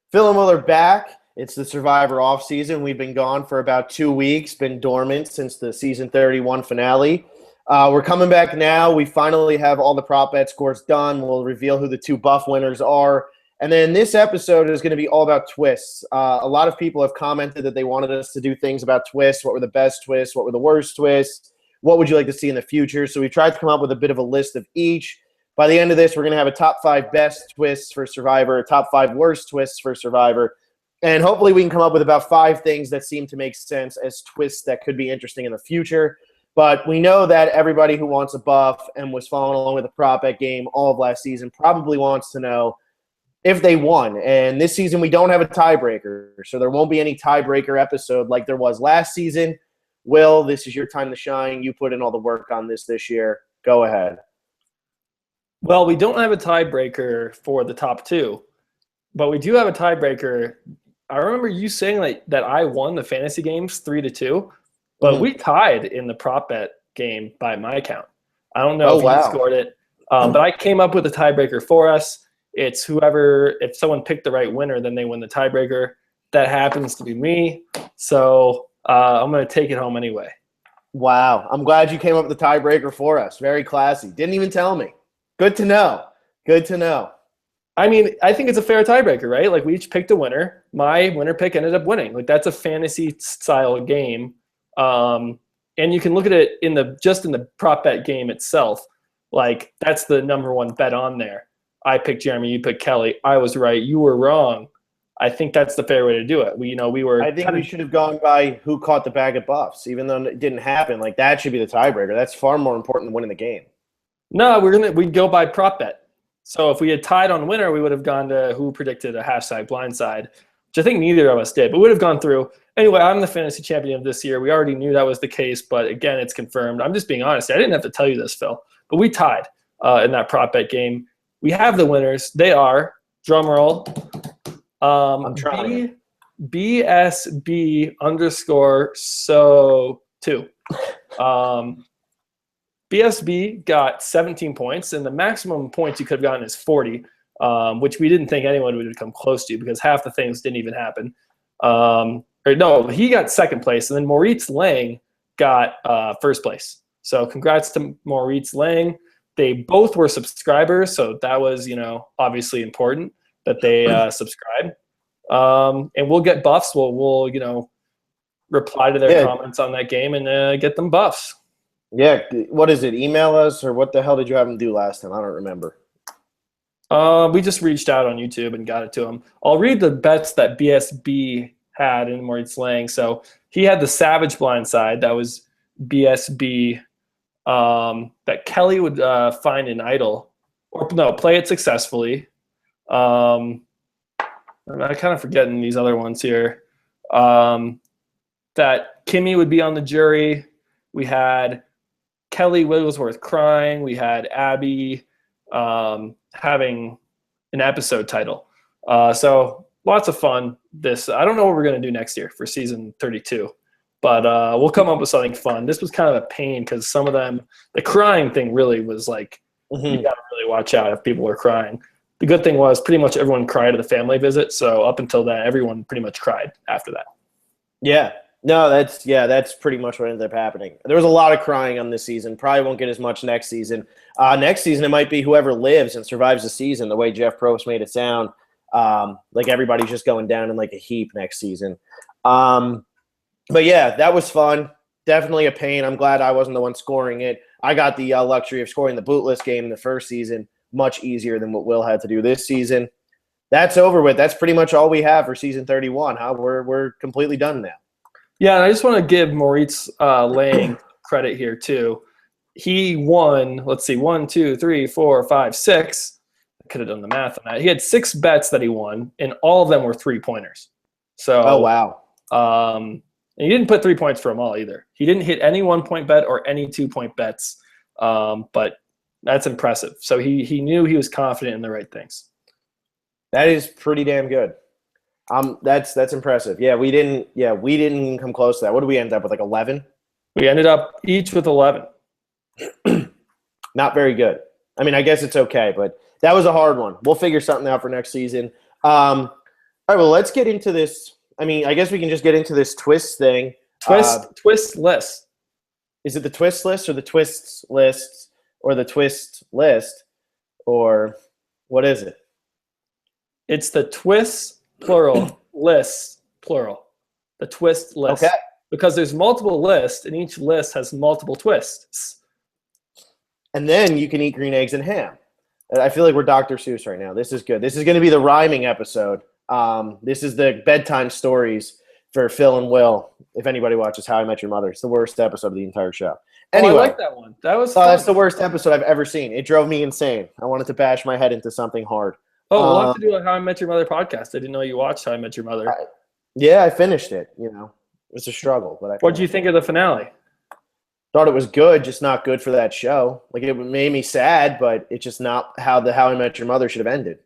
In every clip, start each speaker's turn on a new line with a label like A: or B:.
A: Phil and Will are back. It's the Survivor offseason. We've been gone for about 2 weeks, been dormant since the season 31 finale. We're coming back now. We finally have all the prop bet scores done. We'll reveal who the two buff winners are. And then this episode is going to be all about twists. A lot of people have commented that they wanted us to do things about twists. What were the best twists? What were the worst twists? What would you like to see in the future? So we tried to come up with a bit of a list of each. By the end of this, we're going to have a top 5 best twists for Survivor, a top 5 worst twists for Survivor, and hopefully we can come up with about 5 things that seem to make sense as twists that could be interesting in the future. But we know that everybody who wants a buff and was following along with the prop bet game all of last season probably wants to know if they won. And this season we don't have a tiebreaker, so there won't be any tiebreaker episode like there was last season. Will, this is your time to shine. You put in all the work on this year. Go ahead.
B: Well, we don't have a tiebreaker for the top 2, but we do have a tiebreaker. I remember you saying that I won the fantasy games 3-2, but we tied in the prop bet game by my count. I don't know if you scored it, but I came up with a tiebreaker for us. It's if someone picked the right winner, then they win the tiebreaker. That happens to be me, so I'm going to take it home anyway.
A: Wow. I'm glad you came up with the tiebreaker for us. Very classy. Didn't even tell me. Good to know. Good to know.
B: I mean, I think it's a fair tiebreaker, right? Like, we each picked a winner. My winner pick ended up winning. Like, that's a fantasy-style game. And you can look at it in the prop bet game itself. Like, that's the number one bet on there. I picked Jeremy. You picked Kelly. I was right. You were wrong. I think that's the fair way to do it.
A: I think we should have gone by who caught the bag of buffs, even though it didn't happen. Like, that should be the tiebreaker. That's far more important than winning the game.
B: No, we'd go by prop bet. So if we had tied on winner, we would have gone to who predicted a hashtag blindside, which I think neither of us did, but we would have gone through. Anyway, I'm the fantasy champion of this year. We already knew that was the case, but again, it's confirmed. I'm just being honest. I didn't have to tell you this, Phil, but we tied in that prop bet game. We have the winners. They are, drum roll,
A: I'm trying.
B: BSB _ so 2. BSB got 17 points, and the maximum points you could have gotten is 40, which we didn't think anyone would come close to because half the things didn't even happen. He got second place, and then Moritz Lang got first place. So congrats to Moritz Lang. They both were subscribers, so that was, obviously important that they subscribe. And we'll get buffs. We'll reply to their comments on that game and get them buffs.
A: Yeah, what is it? Email us, or what the hell did you have them do last time? I don't remember.
B: We just reached out on YouTube and got it to him. I'll read the bets that BSB had in Moritz Lang. So he had the Savage blindside. That was BSB. That Kelly would find an idol, or no, play it successfully. I'm kind of forgetting these other ones here. That Kimmy would be on the jury. We had Kelly Wigglesworth crying. We had Abby having an episode title. So lots of fun. I don't know what we're going to do next year for season 32, but we'll come up with something fun. This was kind of a pain because some of them, the crying thing really was like, you got to really watch out if people were crying. The good thing was pretty much everyone cried at the family visit. So up until then, everyone pretty much cried after that.
A: Yeah. No, that's pretty much what ended up happening. There was a lot of crying on this season. Probably won't get as much next season. Next season, it might be whoever lives and survives the season, the way Jeff Probst made it sound. Like everybody's just going down in like a heap next season. But yeah, that was fun. Definitely a pain. I'm glad I wasn't the one scoring it. I got the luxury of scoring the bootless game in the first season, much easier than what Will had to do this season. That's over with. That's pretty much all we have for season 31. We're completely done now.
B: Yeah, and I just want to give Moritz Lang credit here too. He won, let's see, 1, 2, 3, 4, 5, 6. I could have done the math on that. He had 6 bets that he won, and all of them were 3-pointers. So,
A: oh, wow.
B: And he didn't put 3 points for them all either. He didn't hit any 1-point bet or any 2-point bets, but that's impressive. So he knew he was confident in the right things.
A: That is pretty damn good. That's impressive. Yeah, we didn't come close to that. What did we end up with, like 11?
B: We ended up each with 11.
A: Not very good. I mean, I guess it's okay, but that was a hard one. We'll figure something out for next season. All right, well, let's get into this. I mean, I guess we can just get into this twist thing.
B: Twist list.
A: Is it the twist list or the twists list or the twist list? Or what is it?
B: It's the twists, plural, lists, plural. The twist list.
A: Okay.
B: Because there's multiple lists, and each list has multiple twists.
A: And then you can eat green eggs and ham. I feel like we're Dr. Seuss right now. This is good. This is going to be the rhyming episode. This is the bedtime stories for Phil and Will. If anybody watches How I Met Your Mother, it's the worst episode of the entire show. Anyway,
B: I like that one. That was fun.
A: That's the worst episode I've ever seen. It drove me insane. I wanted to bash my head into something hard.
B: Oh, we'll have to do a How I Met Your Mother podcast. I didn't know you watched How I Met Your Mother.
A: Yeah, I finished it. It's a struggle. But
B: what did you think of the finale?
A: Thought it was good, just not good for that show. Like, it made me sad, but it's just not how I Met Your Mother should have ended.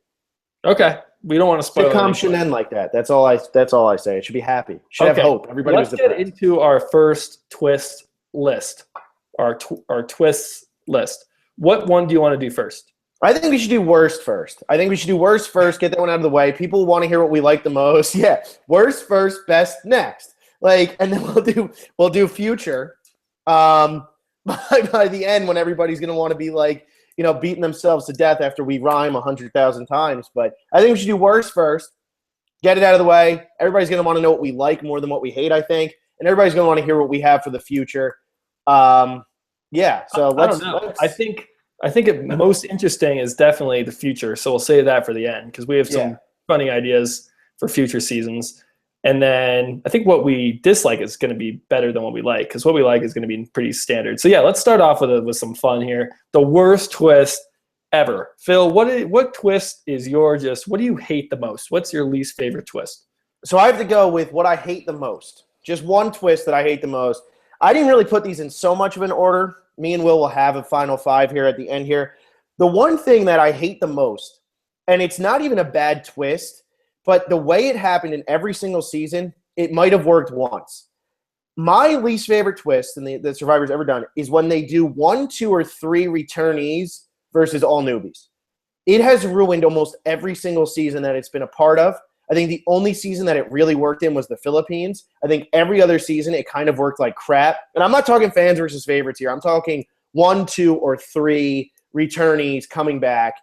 B: Okay, we don't want to spoil.
A: Sitcom shouldn't end like that. That's all I say. It should be happy. It should have hope. Everybody
B: Let's get into our first twist list. Our twists list. What one do you want to do first?
A: I think we should do worst first. Get that one out of the way. People want to hear what we like the most. Yeah, worst first, best next. And then we'll do future. By the end, when everybody's gonna want to be beating themselves to death after we rhyme 100,000 times. But I think we should do worst first. Get it out of the way. Everybody's gonna want to know what we like more than what we hate, I think, and everybody's gonna want to hear what we have for the future. Yeah. So let's.
B: I think most interesting is definitely the future. So we'll save that for the end because we have some funny ideas for future seasons. And then I think what we dislike is going to be better than what we like because what we like is going to be pretty standard. So yeah, let's start off with some fun here. The worst twist ever. Phil, what twist is what do you hate the most? What's your least favorite twist?
A: So I have to go with what I hate the most. Just one twist that I hate the most. I didn't really put these in so much of an order. Me and Will have a final five here at the end here. The one thing that I hate the most, and it's not even a bad twist, but the way it happened in every single season, it might have worked once. My least favorite twist, and the Survivor's ever done, is when they do 1, 2, or 3 returnees versus all newbies. It has ruined almost every single season that it's been a part of. I think the only season that it really worked in was the Philippines. I think every other season it kind of worked like crap. And I'm not talking fans versus favorites here. I'm talking 1, 2, or 3 returnees coming back.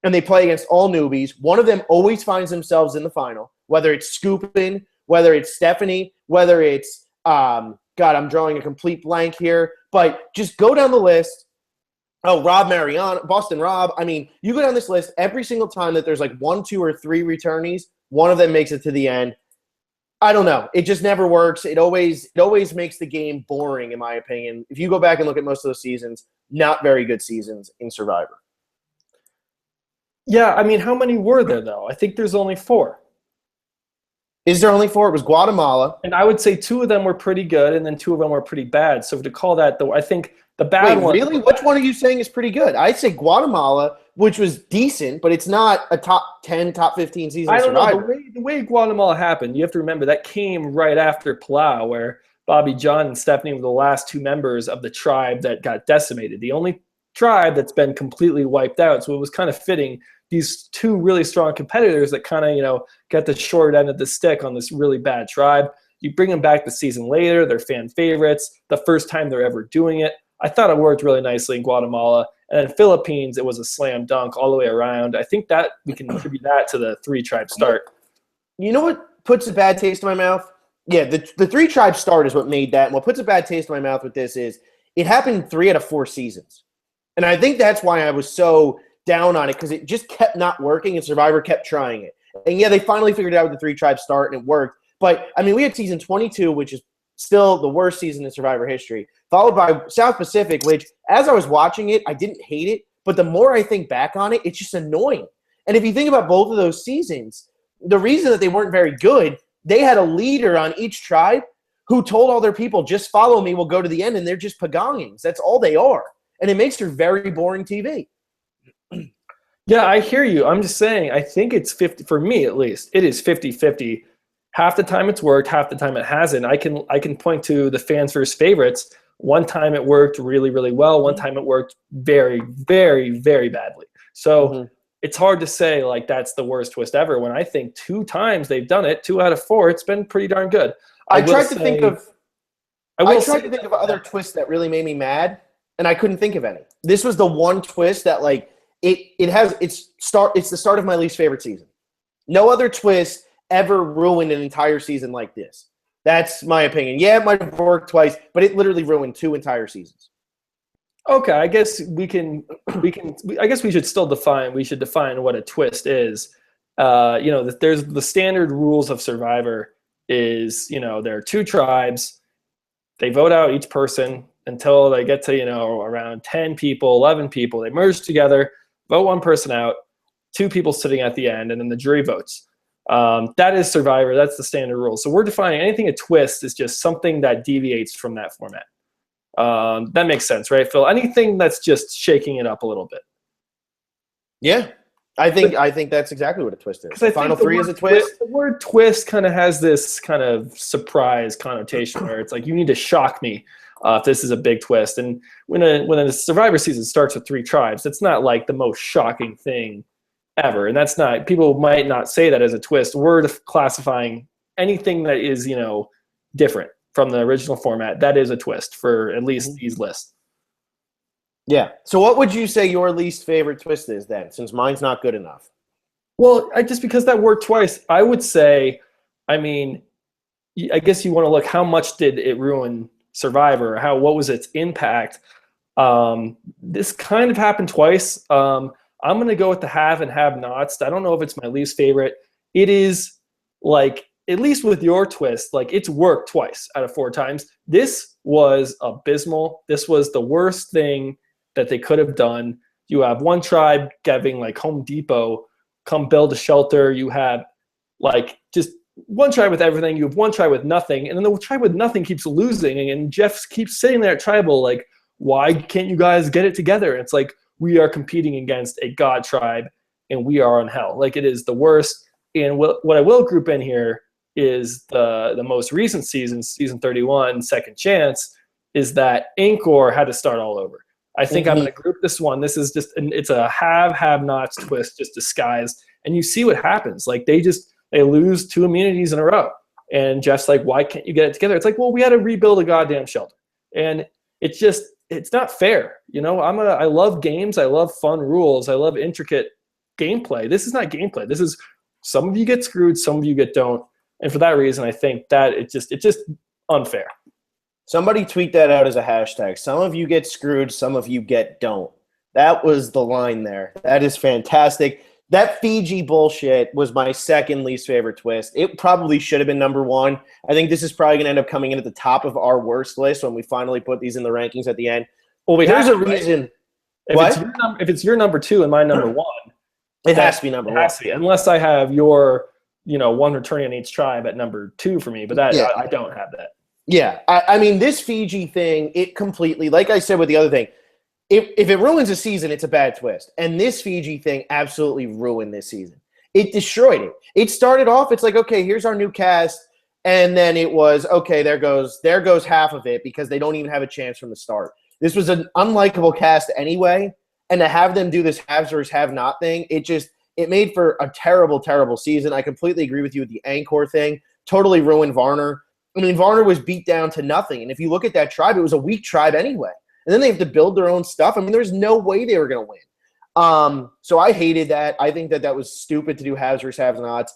A: And they play against all newbies. One of them always finds themselves in the final, whether it's Scoopin, whether it's Stephanie, whether it's, God, I'm drawing a complete blank here. But just go down the list. Oh, Rob Mariano, Boston Rob. I mean, you go down this list every single time that there's 1, 2, or 3 returnees, one of them makes it to the end. I don't know. It just never works. It always makes the game boring, in my opinion. If you go back and look at most of those seasons, not very good seasons in Survivor.
B: Yeah, I mean, how many were there, though? I think there's only 4.
A: Is there only 4? It was Guatemala.
B: And I would say 2 of them were pretty good, and then 2 of them were pretty bad. So to call that, though, I think the bad one.
A: Really? Which one are you saying is pretty good? I'd say Guatemala, which was decent, but it's not a top 10, top 15 season.
B: I don't know. The way Guatemala happened, you have to remember, that came right after Palau, where Bobby John and Stephanie were the last 2 members of the tribe that got decimated. The only tribe that's been completely wiped out. So it was kind of fitting these 2 really strong competitors that kind of, get the short end of the stick on this really bad tribe. You bring them back the season later. They're fan favorites. The first time they're ever doing it. I thought it worked really nicely in Guatemala. And then Philippines, it was a slam dunk all the way around. I think that we can attribute that to the 3-tribe start.
A: You know what puts a bad taste in my mouth? Yeah, the 3-tribe start is what made that. And what puts a bad taste in my mouth with this is it happened 3 out of 4 seasons. And I think that's why I was so down on it, because it just kept not working and Survivor kept trying it. And yeah, they finally figured it out with the 3-tribe start and it worked. But, I mean, we had season 22, which is still the worst season in Survivor history, followed by South Pacific, which, as I was watching it, I didn't hate it. But the more I think back on it, it's just annoying. And if you think about both of those seasons, the reason that they weren't very good, they had a leader on each tribe who told all their people, just follow me, we'll go to the end, and they're just pagongings. That's all they are. And it makes for very boring TV.
B: Yeah, I hear you. I'm just saying, I think it's 50, for me at least, it is 50-50. Half the time it's worked, half the time it hasn't. I can point to the fans versus favorites. One time it worked really, really well. One time it worked very, very, very badly. So it's hard to say like that's the worst twist ever when I think 2 times they've done it, 2 out of 4, it's been pretty darn good.
A: I tried to think of other twists that really made me mad, and I couldn't think of any. This was the one twist that like it's the start of my least favorite season. No other twist ever ruined an entire season like this. That's my opinion. Yeah, it might have worked twice, but it literally ruined 2 entire seasons.
B: Okay, I guess we should still define what a twist is. There's the standard rules of Survivor is, there are 2 tribes. They vote out each person until they get to, around 10 people, 11 people. They merge together, vote one person out, 2 people sitting at the end, and then the jury votes. That is Survivor. That's the standard rule. So we're defining anything a twist is just something that deviates from that format. That makes sense, right, Phil? Anything that's just shaking it up a little bit.
A: Yeah, I think that's exactly what a twist is. Final 3 is a twist.
B: The word twist kind of has this kind of surprise connotation where it's like you need to shock me if this is a big twist. And when a Survivor season starts with 3 tribes, that's not like the most shocking thing ever. And that's not, people might not say that as a twist. We're classifying anything that is, different from the original format. That is a twist for at least these lists.
A: Yeah. So what would you say your least favorite twist is then, since mine's not good enough?
B: Well, just because that worked twice, I would say, I guess you want to look, how much did it ruin Survivor? What was its impact? This kind of happened twice. I'm going to go with the have and have nots. I don't know if it's my least favorite. It is like, at least with your twist, like it's worked twice out of 4 times. This was abysmal. This was the worst thing that they could have done. You have one tribe giving like Home Depot, come build a shelter. You have like just one tribe with everything. You have one tribe with nothing. And then the tribe with nothing keeps losing. And Jeff keeps sitting there at tribal like, why can't you guys get it together? And it's like, we are competing against a God tribe and we are on hell. Like it is the worst. And what I will group in here is the most recent season, season 31, Second Chance, is that Angkor had to start all over. I think I'm going to group this one. This is it's a have-nots twist just disguised. And you see what happens. Like they lose 2 immunities in a row. And Jeff's like, why can't you get it together? It's like, well, we had to rebuild a goddamn shelter. And it's not fair. I love games. I love fun rules. I love intricate gameplay. This is not gameplay. This is some of you get screwed, some of you don't. And for that reason, I think that it's just unfair.
A: Somebody tweet that out as a hashtag. Some of you get screwed, some of you don't. That was the line there. That is fantastic. That Fiji bullshit was my second least favorite twist. It probably should have been number 1. I think this is probably going to end up coming in at the top of our worst list when we finally put these in the rankings at the end.
B: Well,
A: there's a reason.
B: If it's your number 2 and my number 1,
A: it has to be number 1.
B: Unless I have your, one returning on each tribe at number 2 for me, but I don't have that.
A: Yeah, I mean, this Fiji thing, it completely, like I said with the other thing, if it ruins a season, it's a bad twist. And this Fiji thing absolutely ruined this season. It destroyed it. It started off, it's like, okay, here's our new cast. And then it was, okay, there goes half of it because they don't even have a chance from the start. This was an unlikable cast anyway. And to have them do this haves versus have-not thing, it made for a terrible, terrible season. I completely agree with you with the Angkor thing. Totally ruined Varner. I mean, Varner was beat down to nothing. And if you look at that tribe, it was a weak tribe anyway. And then they have to build their own stuff. I mean, there's no way they were going to win. So I hated that. I think that was stupid to do haves versus have-nots.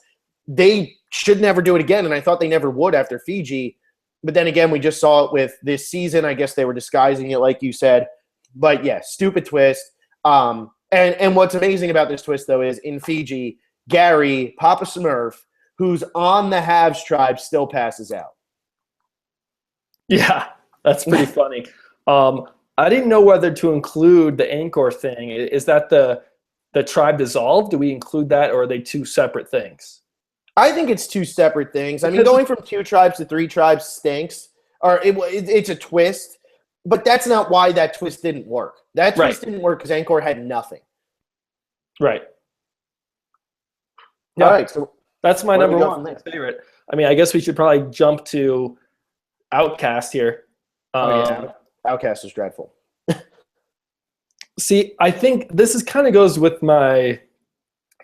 A: They should never do it again, and I thought they never would after Fiji. But then again, we just saw it with this season. I guess they were disguising it, like you said. But, yeah, stupid twist. And what's amazing about this twist, though, is in Fiji, Gary, Papa Smurf, who's on the Haves tribe, still passes out.
B: Yeah, that's pretty funny. I didn't know whether to include the Angkor thing. Is that the tribe dissolved? Do we include that, or are they 2 separate things?
A: I think it's 2 separate things. I mean, going from 2 tribes to 3 tribes stinks. Or it's a twist. But that's not why that twist didn't work. That twist didn't work because Angkor had nothing.
B: Right.
A: All right. So
B: that's my number 1 favorite. I mean, I guess we should probably jump to Outcast here.
A: Yeah. Outcast is dreadful.
B: See, I think this kind of goes with my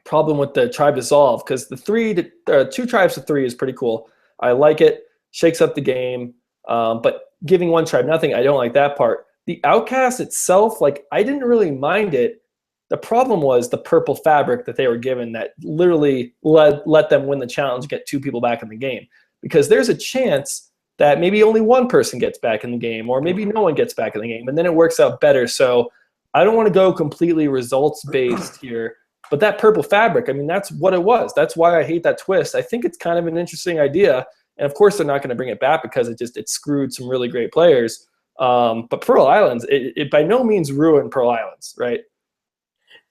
B: problem with the tribe dissolve, because the 2 tribes to 3 is pretty cool. I like it, shakes up the game, but giving one tribe nothing, I don't like that part. The outcast itself, like, I didn't really mind it. The problem was the purple fabric that they were given that literally let them win the challenge, get 2 people back in the game. Because there's a chance that maybe only one person gets back in the game, or maybe no one gets back in the game, and then it works out better. So I don't want to go completely results-based here. But that purple fabric, I mean, that's what it was. That's why I hate that twist. I think it's kind of an interesting idea. And, of course, they're not going to bring it back because it screwed some really great players. But Pearl Islands, it by no means ruined Pearl Islands, right?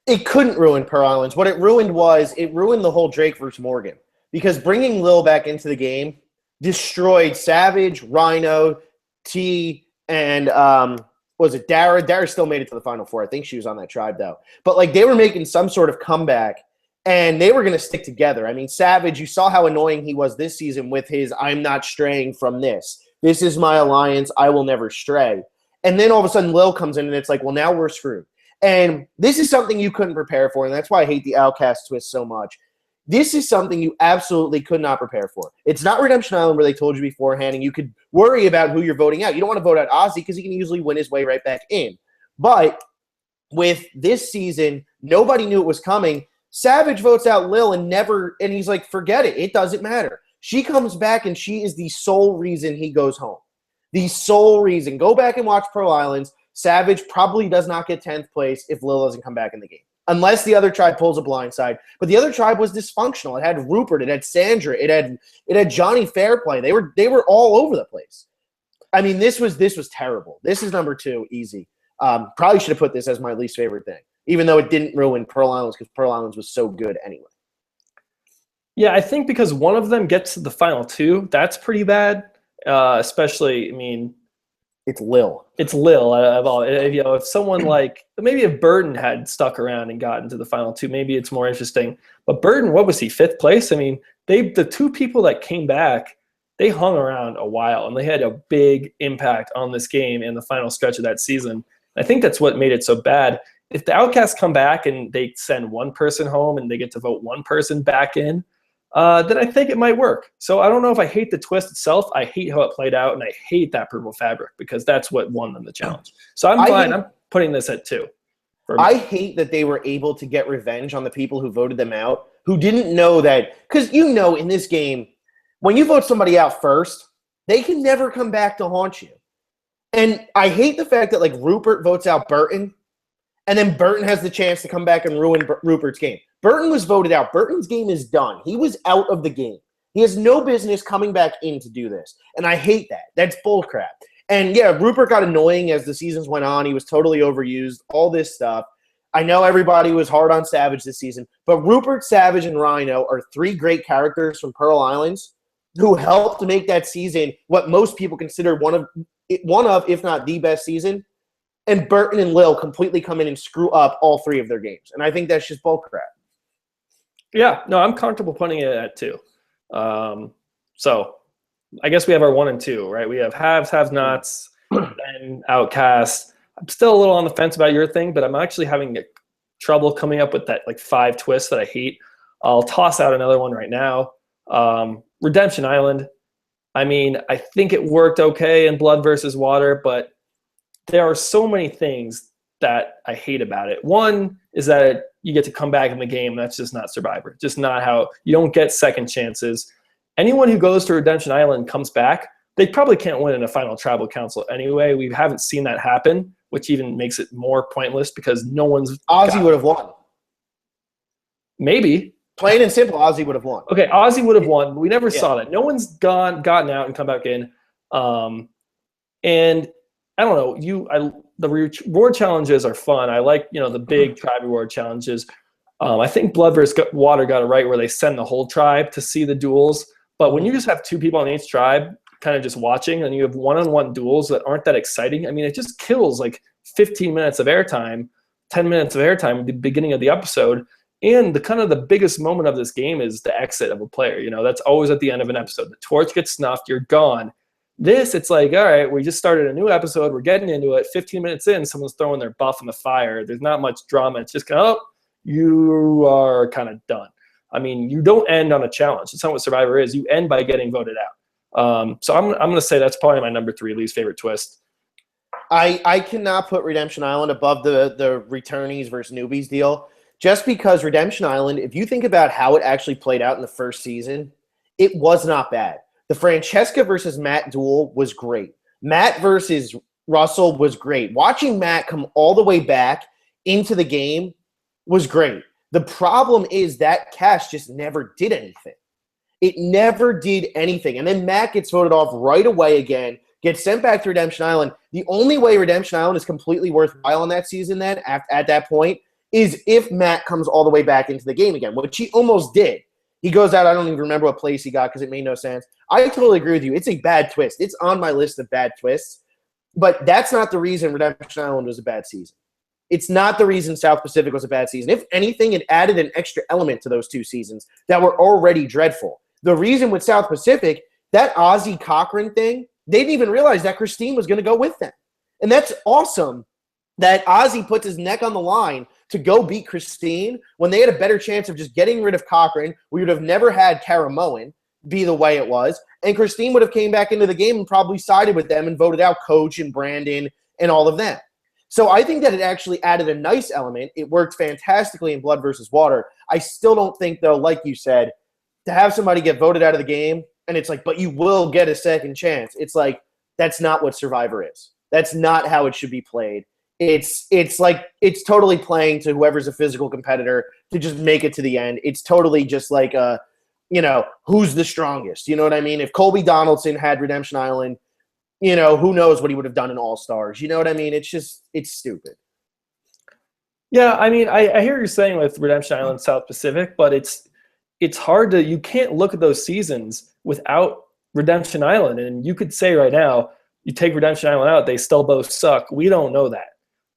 A: It couldn't ruin Pearl Islands. What it ruined the whole Drake versus Morgan. Because bringing Lil back into the game destroyed Savage, Rhino, T, and was it Dara? Dara still made it to the Final Four. I think she was on that tribe, though. But, like, they were making some sort of comeback, and they were going to stick together. I mean, Savage, you saw how annoying he was this season with his I'm not straying from this. This is my alliance. I will never stray. And then all of a sudden Lil comes in, and it's like, well, now we're screwed. And this is something you couldn't prepare for, and that's why I hate the Outcast twist so much. This is something you absolutely could not prepare for. It's not Redemption Island where they told you beforehand, and you could worry about who you're voting out. You don't want to vote out Ozzy because he can usually win his way right back in. But with this season, nobody knew it was coming. Savage votes out Lil and he's like, forget it. It doesn't matter. She comes back, and she is the sole reason he goes home. The sole reason. Go back and watch Pearl Islands. Savage probably does not get 10th place if Lil doesn't come back in the game. Unless the other tribe pulls a blindside. But the other tribe was dysfunctional. It had Rupert. It had Sandra. It had Johnny Fairplay. They were all over the place. I mean, this was terrible. This is number 2, easy. Probably should have put this as my least favorite thing, even though it didn't ruin Pearl Islands because Pearl Islands was so good anyway.
B: Yeah, I think because one of them gets to the final 2, that's pretty bad. Especially, I mean,
A: it's Lil.
B: It's Lil. If someone like maybe if Burton had stuck around and gotten to the final 2, maybe it's more interesting. But Burton, what was he, 5th place? I mean, the 2 people that came back, they hung around a while, and they had a big impact on this game and the final stretch of that season. I think that's what made it so bad. If the Outcasts come back and they send one person home and they get to vote one person back in, then I think it might work. So I don't know if I hate the twist itself. I hate how it played out, and I hate that purple fabric because that's what won them the challenge. So I'm fine. I'm putting this at 2.
A: I hate that they were able to get revenge on the people who voted them out, who didn't know that. Because in this game, when you vote somebody out first, they can never come back to haunt you. And I hate the fact that, like, Rupert votes out Burton, and then Burton has the chance to come back and ruin Rupert's game. Burton was voted out. Burton's game is done. He was out of the game. He has no business coming back in to do this. And I hate that. That's bullcrap. And, yeah, Rupert got annoying as the seasons went on. He was totally overused, all this stuff. I know everybody was hard on Savage this season, but Rupert, Savage, and Rhino are 3 great characters from Pearl Islands who helped to make that season what most people consider one of, if not the best season. And Burton and Lil completely come in and screw up all 3 of their games. And I think that's just bullcrap.
B: Yeah, no, I'm comfortable putting it at 2. So I guess we have our 1 and 2, right? We have haves, have-nots, and outcasts. I'm still a little on the fence about your thing, but I'm actually having trouble coming up with that, like, 5 twists that I hate. I'll toss out another one right now. Redemption Island. I mean, I think it worked okay in Blood versus Water, but there are so many things that I hate about it. One is that you get to come back in the game. That's just not Survivor. Just not how – you don't get second chances. Anyone who goes to Redemption Island and comes back, they probably can't win in a final tribal council anyway. We haven't seen that happen, which even makes it more pointless because no one's –
A: Ozzy would have won.
B: Maybe.
A: Plain and simple, Ozzy would have won.
B: Okay, Ozzy would have won. We never saw that. No one's gotten out and come back in. And I don't know. The reward challenges are fun. I like, the big tribe reward challenges. I think Blood vs. Water got it right where they send the whole tribe to see the duels. But when you just have 2 people on each tribe kind of just watching and you have one-on-one duels that aren't that exciting, I mean, it just kills like 15 minutes of airtime, 10 minutes of airtime at the beginning of the episode. And the biggest moment of this game is the exit of a player. That's always at the end of an episode. The torch gets snuffed, you're gone. This, it's like, all right, we just started a new episode. We're getting into it. 15 minutes in, someone's throwing their buff in the fire. There's not much drama. It's just kind of, you are kind of done. I mean, you don't end on a challenge. It's not what Survivor is. You end by getting voted out. So I'm going to say that's probably my number 3 least favorite twist.
A: I cannot put Redemption Island above the returnees versus newbies deal, just because Redemption Island, if you think about how it actually played out in the first season, it was not bad. The Francesca versus Matt duel was great. Matt versus Russell was great. Watching Matt come all the way back into the game was great. The problem is that cast just never did anything. It never did anything. And then Matt gets voted off right away again, gets sent back to Redemption Island. The only way Redemption Island is completely worthwhile in that season then, at that point, is if Matt comes all the way back into the game again, which he almost did. He goes out, I don't even remember what place he got because it made no sense. I totally agree with you. It's a bad twist. It's on my list of bad twists. But that's not the reason Redemption Island was a bad season. It's not the reason South Pacific was a bad season. If anything, it added an extra element to those 2 seasons that were already dreadful. The reason with South Pacific, that Ozzy Cochran thing, they didn't even realize that Christine was going to go with them. And that's awesome that Ozzy puts his neck on the line to go beat Christine when they had a better chance of just getting rid of Cochran. We would have never had Cara Moen be the way it was. And Christine would have came back into the game and probably sided with them and voted out Coach and Brandon and all of them. So I think that it actually added a nice element. It worked fantastically in Blood versus Water. I still don't think, though, like you said, to have somebody get voted out of the game, and it's like, but you will get a second chance. It's like, that's not what Survivor is. That's not how it should be played. It's like it's totally playing to whoever's a physical competitor to just make it to the end. It's totally just like, who's the strongest? You know what I mean? If Colby Donaldson had Redemption Island, who knows what he would have done in All-Stars. You know what I mean? It's stupid.
B: Yeah, I mean, I hear what you're saying with Redemption Island, South Pacific, but it's hard to – you can't look at those seasons without Redemption Island. And you could say right now, you take Redemption Island out, they still both suck. We don't know that.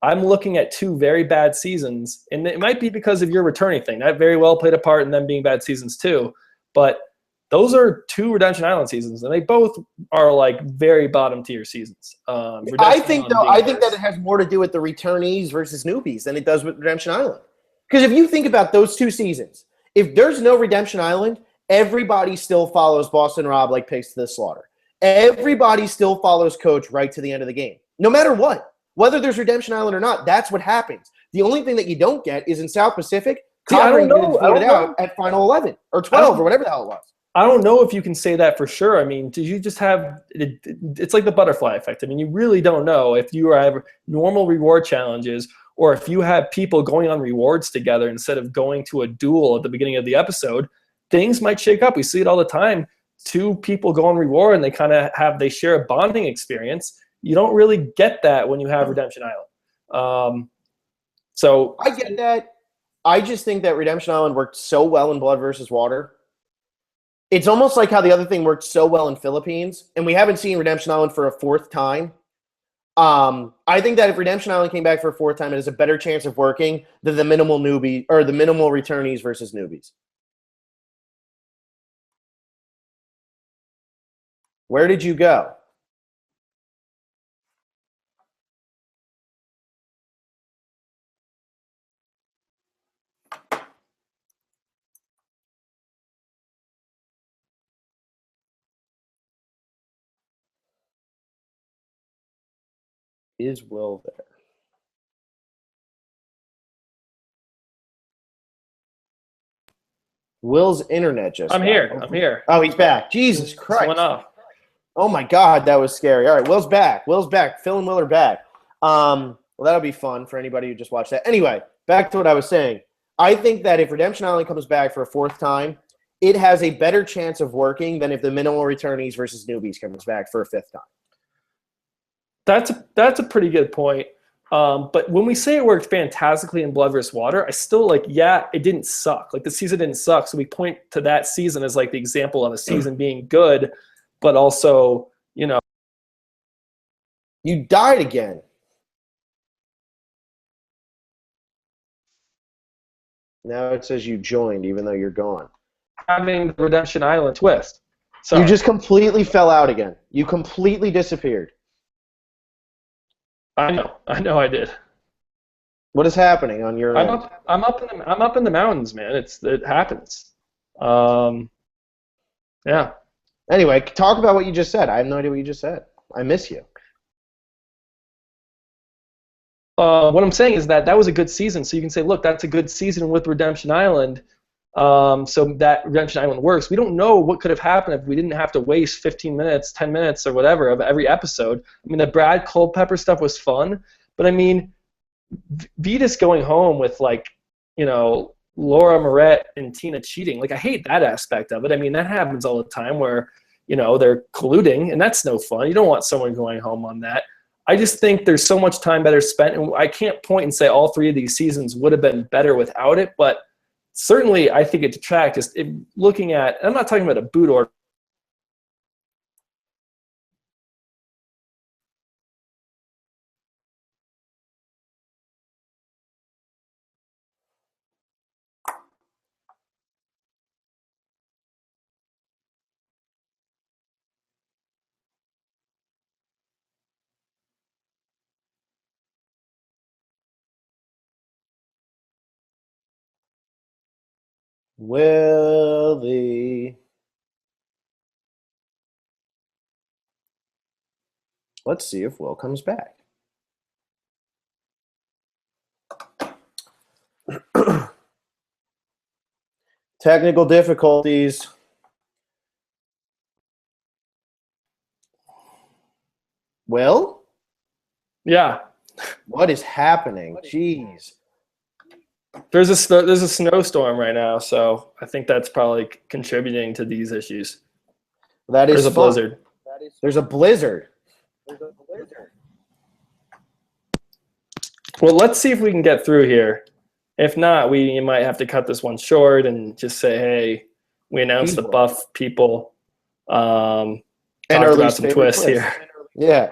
B: I'm looking at 2 very bad seasons, and it might be because of your returning thing. That very well played a part in them being bad seasons too. But those are 2 Redemption Island seasons, and they both are like very bottom tier seasons.
A: I think that it has more to do with the returnees versus newbies than it does with Redemption Island. Because if you think about those 2 seasons, if there's no Redemption Island, everybody still follows Boston Rob like pigs to the slaughter. Everybody still follows Coach right to the end of the game, no matter what. Whether there's Redemption Island or not, that's what happens. The only thing that you don't get is in South Pacific, Cochran gets voted out at final 11 or 12 or whatever the hell it was.
B: I don't know if you can say that for sure. I mean, did you just have it's like the butterfly effect. I mean, you really don't know if you have normal reward challenges or if you have people going on rewards together instead of going to a duel at the beginning of the episode. Things might shake up. We see it all the time. 2 people go on reward and they share a bonding experience. You don't really get that when you have Redemption Island. So
A: I get that. I just think that Redemption Island worked so well in Blood versus Water. It's almost like how the other thing worked so well in Philippines, and we haven't seen Redemption Island for a 4th time. I think that if Redemption Island came back for a 4th time, it has a better chance of working than the minimal newbie or the minimal returnees versus newbies. Where did you go? Is Will there? Will's internet just.
B: I'm here.
A: Oh, he's back. Jesus Christ.
B: Went off.
A: Oh my God, that was scary. All right, Will's back. Phil and Will are back. Well, that'll be fun for anybody who just watched that. Anyway, back to what I was saying. I think that if Redemption Island comes back for a 4th time, it has a better chance of working than if the minimal returnees versus newbies comes back for a 5th time.
B: That's a pretty good point. But when we say it worked fantastically in Blood vs. Water, I still it didn't suck. Like the season didn't suck. So we point to that season as like the example of a season being good, but also,
A: You died again. Now it says you joined even though you're gone.
B: Having the Redemption Island twist. So
A: You just completely fell out again. You completely disappeared.
B: I know I did.
A: What is happening on your end?
B: I'm up in the mountains, man. It happens. Yeah.
A: Anyway, talk about what you just said. I have no idea what you just said. I miss you.
B: What I'm saying is that was a good season. So you can say, look, that's a good season with Redemption Island. So that Redemption Island works. We don't know what could have happened if we didn't have to waste 15 minutes, 10 minutes, or whatever of every episode. I mean, the Brad Culpepper stuff was fun, but I mean, Vetus going home with Laura Moret and Tina cheating. Like, I hate that aspect of it. I mean, that happens all the time where, they're colluding, and that's no fun. You don't want someone going home on that. I just think there's so much time better spent, and I can't point and say all 3 of these seasons would have been better without it, but certainly I think it detracts. Just looking at, I'm not talking about a boot order.
A: Willie. Let's see if Will comes back. Technical difficulties. Will?
B: Yeah.
A: What is happening? Jeez.
B: There's a snowstorm right now, so I think that's probably contributing to these issues.
A: There's
B: a blizzard.
A: There's a blizzard.
B: Well, let's see if we can get through here. If not, we might have to cut this one short and just say, hey, we announced the buff people.
A: And
B: talked about some twists here.
A: Yeah.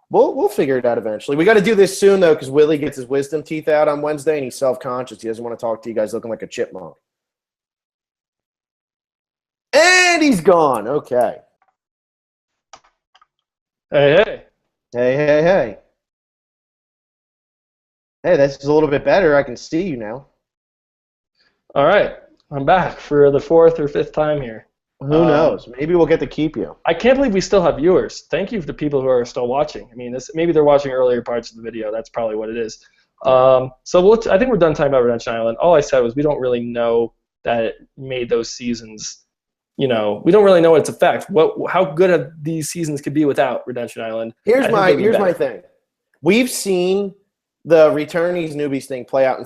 A: We'll figure it out eventually. We got to do this soon, though, because Willie gets his wisdom teeth out on Wednesday, and he's self-conscious. He doesn't want to talk to you guys looking like a chipmunk. And he's gone. Okay.
B: Hey.
A: Hey, this is a little bit better. I can see you now.
B: All right. I'm back for the 4th or 5th time here.
A: Who knows? Maybe we'll get to keep you.
B: I can't believe we still have viewers. Thank you for the people who are still watching. I mean, maybe they're watching earlier parts of the video. That's probably what it is. I think we're done talking about Redemption Island. All I said was we don't really know that it made those seasons. We don't really know its effect. How good these seasons could be without Redemption Island.
A: Here's my thing. We've seen the returnees newbies thing play out in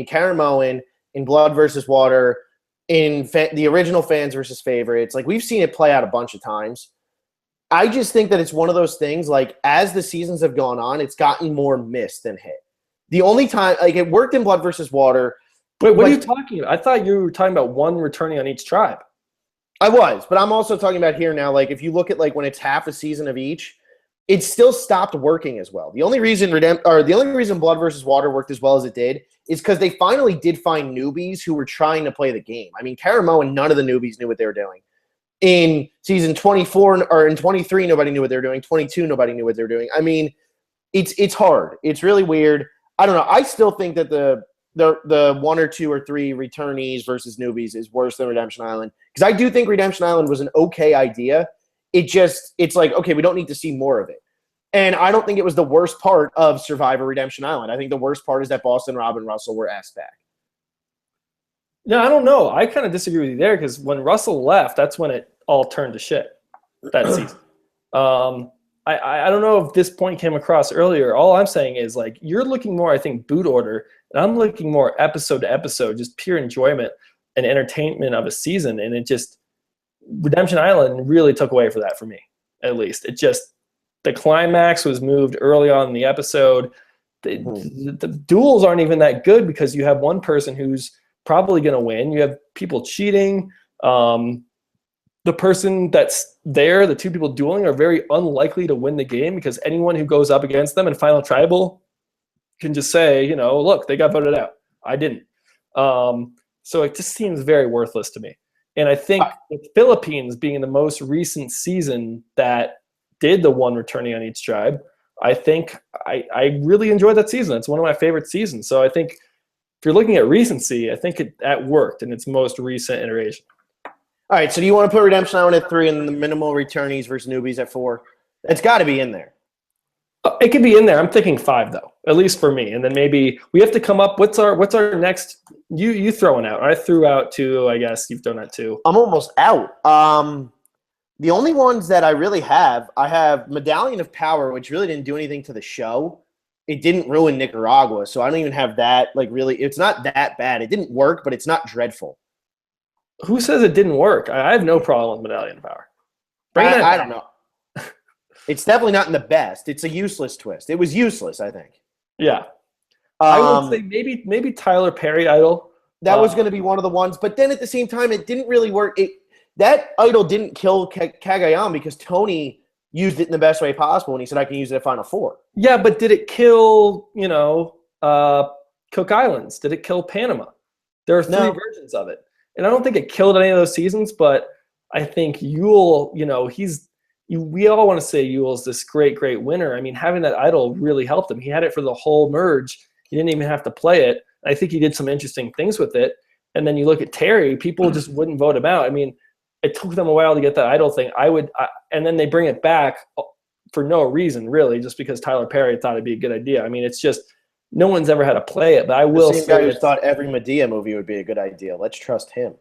A: Caramoan, in Blood versus Water, in the original fans versus favorites. Like, we've seen it play out a bunch of times. I just think that it's one of those things, like, as the seasons have gone on, it's gotten more missed than hit. The only time, like, it worked in Blood versus Water.
B: Wait, what are you talking about? I thought you were talking about one returning on each tribe.
A: I was, but I'm also talking about here now, like, if you look at, like, when it's half a season of each, it still stopped working as well. The only reason Blood versus Water worked as well as it did is because they finally did find newbies who were trying to play the game. I mean, Caramoan and none of the newbies knew what they were doing. In season 24 or in 23, nobody knew what they were doing. 22, nobody knew what they were doing. I mean, it's hard. It's really weird. I don't know. I still think that the 1 or 2 or 3 returnees versus newbies is worse than Redemption Island, because I do think Redemption Island was an okay idea. It's like, okay, we don't need to see more of it. And I don't think it was the worst part of Survivor Redemption Island. I think the worst part is that Boston Rob and Russell were asked back.
B: No, I don't know. I kind of disagree with you there, because when Russell left, that's when it all turned to shit that season. I don't know if this point came across earlier. All I'm saying is, like, you're looking more, I think, boot order, and I'm looking more episode to episode, just pure enjoyment and entertainment of a season. And it just, Redemption Island really took away for that for me, at least. It just, the climax was moved early on in the episode. The duels aren't even that good because you have one person who's probably going to win. You have people cheating. The person that's there, the 2 people dueling, are very unlikely to win the game, because anyone who goes up against them in Final Tribal can just say, look, they got voted out. I didn't. So it just seems very worthless to me. And I think the Philippines being the most recent season that did the 1 returning on each tribe, I think I really enjoyed that season. It's one of my favorite seasons. So I think if you're looking at recency, I think that worked in its most recent iteration.
A: All right, so do you want to put Redemption Island at 3 and the minimal returnees versus newbies at 4? It's got to be in there.
B: It could be in there. I'm thinking 5 though, at least for me. And then maybe we have to come up. What's our next? You throwing out? I threw out 2. I guess you've done that too.
A: I'm almost out. The only ones that I really have, I have Medallion of Power, which really didn't do anything to the show. It didn't ruin Nicaragua, so I don't even have that. Like, really, it's not that bad. It didn't work, but it's not dreadful.
B: Who says it didn't work? I have no problem with Medallion of Power.
A: I don't know. It's definitely not in the best. It's a useless twist. It was useless, I think.
B: Yeah. I would say maybe Tyler Perry Idol.
A: That was going to be one of the ones. But then at the same time, it didn't really work. That idol didn't kill Cagayan because Tony used it in the best way possible, and he said, I can use it at Final Four.
B: Yeah, but did it kill, Cook Islands? Did it kill Panama? There are 3 versions of it. And I don't think it killed any of those seasons, but I think Yule, we all want to say Yule's this great, great winner. I mean, having that idol really helped him. He had it for the whole merge. He didn't even have to play it. I think he did some interesting things with it. And then you look at Terry, people just wouldn't vote him out. I mean, it took them a while to get that idol thing. And then they bring it back for no reason, really, just because Tyler Perry thought it'd be a good idea. I mean, it's just no one's ever had to play it. But I will say,
A: the same guy who thought every Medea movie would be a good idea. Let's trust him.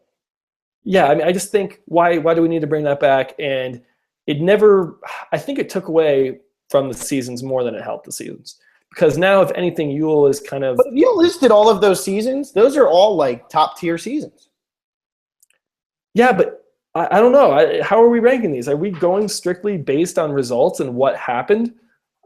B: Yeah, I mean, I just think why do we need to bring that back? And it never. I think it took away from the seasons more than it helped the seasons. Because now, if anything, Yule is kind of.
A: But if you listed all of those seasons, those are all like top tier seasons.
B: Yeah, but I don't know. How are we ranking these? Are we going strictly based on results and what happened?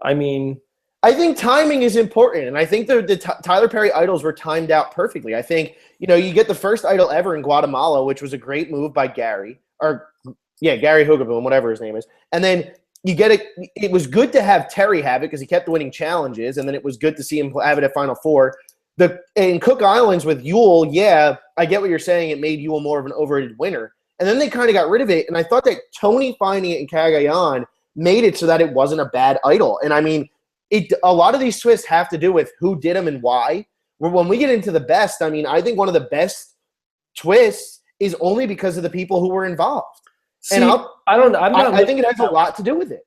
B: I mean,
A: I think timing is important, and I think the Tyler Perry idols were timed out perfectly. I think you get the first idol ever in Guatemala, which was a great move by Gary Hoogaboom, whatever his name is, and then you get it. It was good to have Terry have it because he kept winning challenges, and then it was good to see him have it at Final Four. In Cook Islands with Yule, yeah, I get what you're saying. It made Yule more of an overrated winner. And then they kind of got rid of it. And I thought that Tony finding it in Cagayan made it so that it wasn't a bad idol. And I mean, a lot of these twists have to do with who did them and why. When we get into the best, I mean, I think one of the best twists is only because of the people who were involved.
B: See, I
A: think it has a lot to do with it.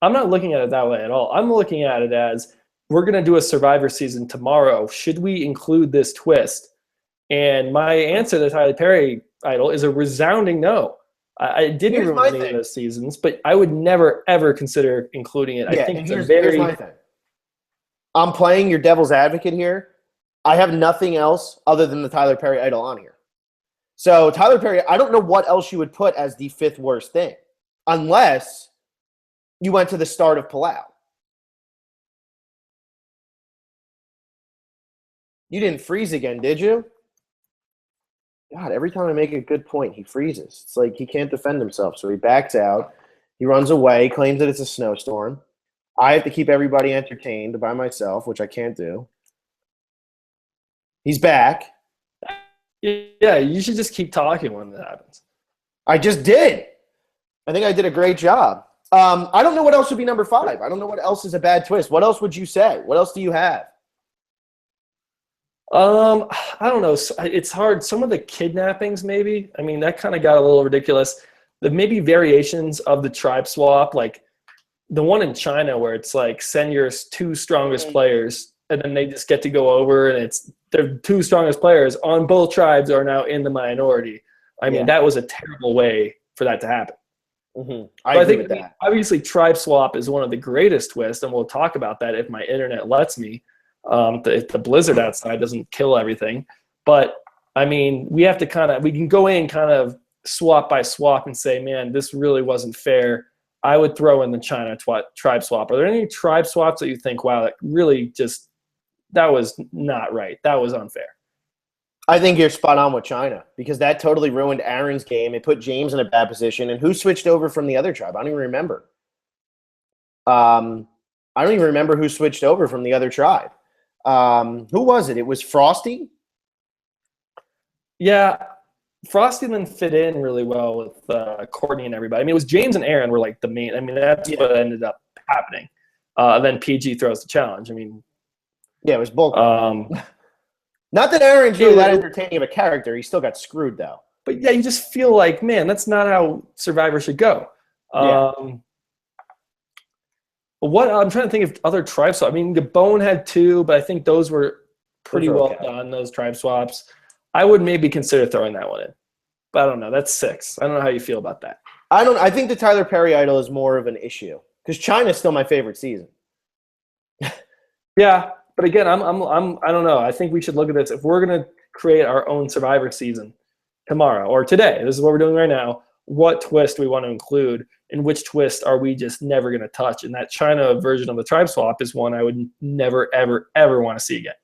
B: I'm not looking at it that way at all. I'm looking at it as we're going to do a Survivor season tomorrow. Should we include this twist? And my answer to Tyler Perry idol is a resounding no. I didn't ruin any of those seasons, but I would never, ever consider including it. I think it's here's my thing.
A: I'm playing your devil's advocate here. I have nothing else other than the Tyler Perry idol on here. So Tyler Perry, I don't know what else you would put as the 5th worst thing, unless you went to the start of Palau. You didn't freeze again, did you? God, every time I make a good point, he freezes. It's like he can't defend himself, so he backs out. He runs away, claims that it's a snowstorm. I have to keep everybody entertained by myself, which I can't do. He's back.
B: Yeah, you should just keep talking when that happens.
A: I just did. I think I did a great job. I don't know what else would be number 5. I don't know what else is a bad twist. What else would you say? What else do you have?
B: I don't know. It's hard. Some of the kidnappings, maybe. I mean, that kind of got a little ridiculous. The maybe variations of the tribe swap, like the one in China where it's like send your 2 strongest players, and then they just get to go over, and it's their 2 strongest players on both tribes are now in the minority. I mean, that was a terrible way for that to happen.
A: Mm-hmm. I agree with that.
B: Obviously, tribe swap is one of the greatest twists, and we'll talk about that if my internet lets me. If the blizzard outside doesn't kill everything. But, I mean, we have to we can go in kind of swap by swap and say, man, this really wasn't fair. I would throw in the China tribe swap. Are there any tribe swaps that you think, wow, that really just, that was not right. That was unfair?
A: I think you're spot on with China because that totally ruined Aaron's game. It put James in a bad position. And who switched over from the other tribe? I don't even remember. I don't even remember who switched over from the other tribe. Who was it? It was Frosty?
B: Yeah, Frosty then fit in really well with Courtney and everybody. I mean, it was James and Aaron were like the main. I mean, that's what ended up happening. Then PG throws the challenge. I mean,
A: Yeah, it was bull.
B: um,
A: Not that Aaron's really that entertaining of a character. He still got screwed, though.
B: but yeah, you just feel like, man, that's not how Survivor should go.
A: Yeah.
B: What I'm trying to think of other tribe swaps. I mean, Gabon had 2, but I think those were pretty well done, those tribe swaps. I would maybe consider throwing that one in. But I don't know. That's 6. I don't know how you feel about that.
A: I think the Tyler Perry idol is more of an issue because China's still my favorite season.
B: Yeah, but again, I don't know. I think we should look at this. If we're gonna create our own Survivor season tomorrow or today, this is what we're doing right now. What twist do we want to include, and which twist are we just never gonna touch? And that China version of the tribe swap is one I would never, ever, ever want to see again.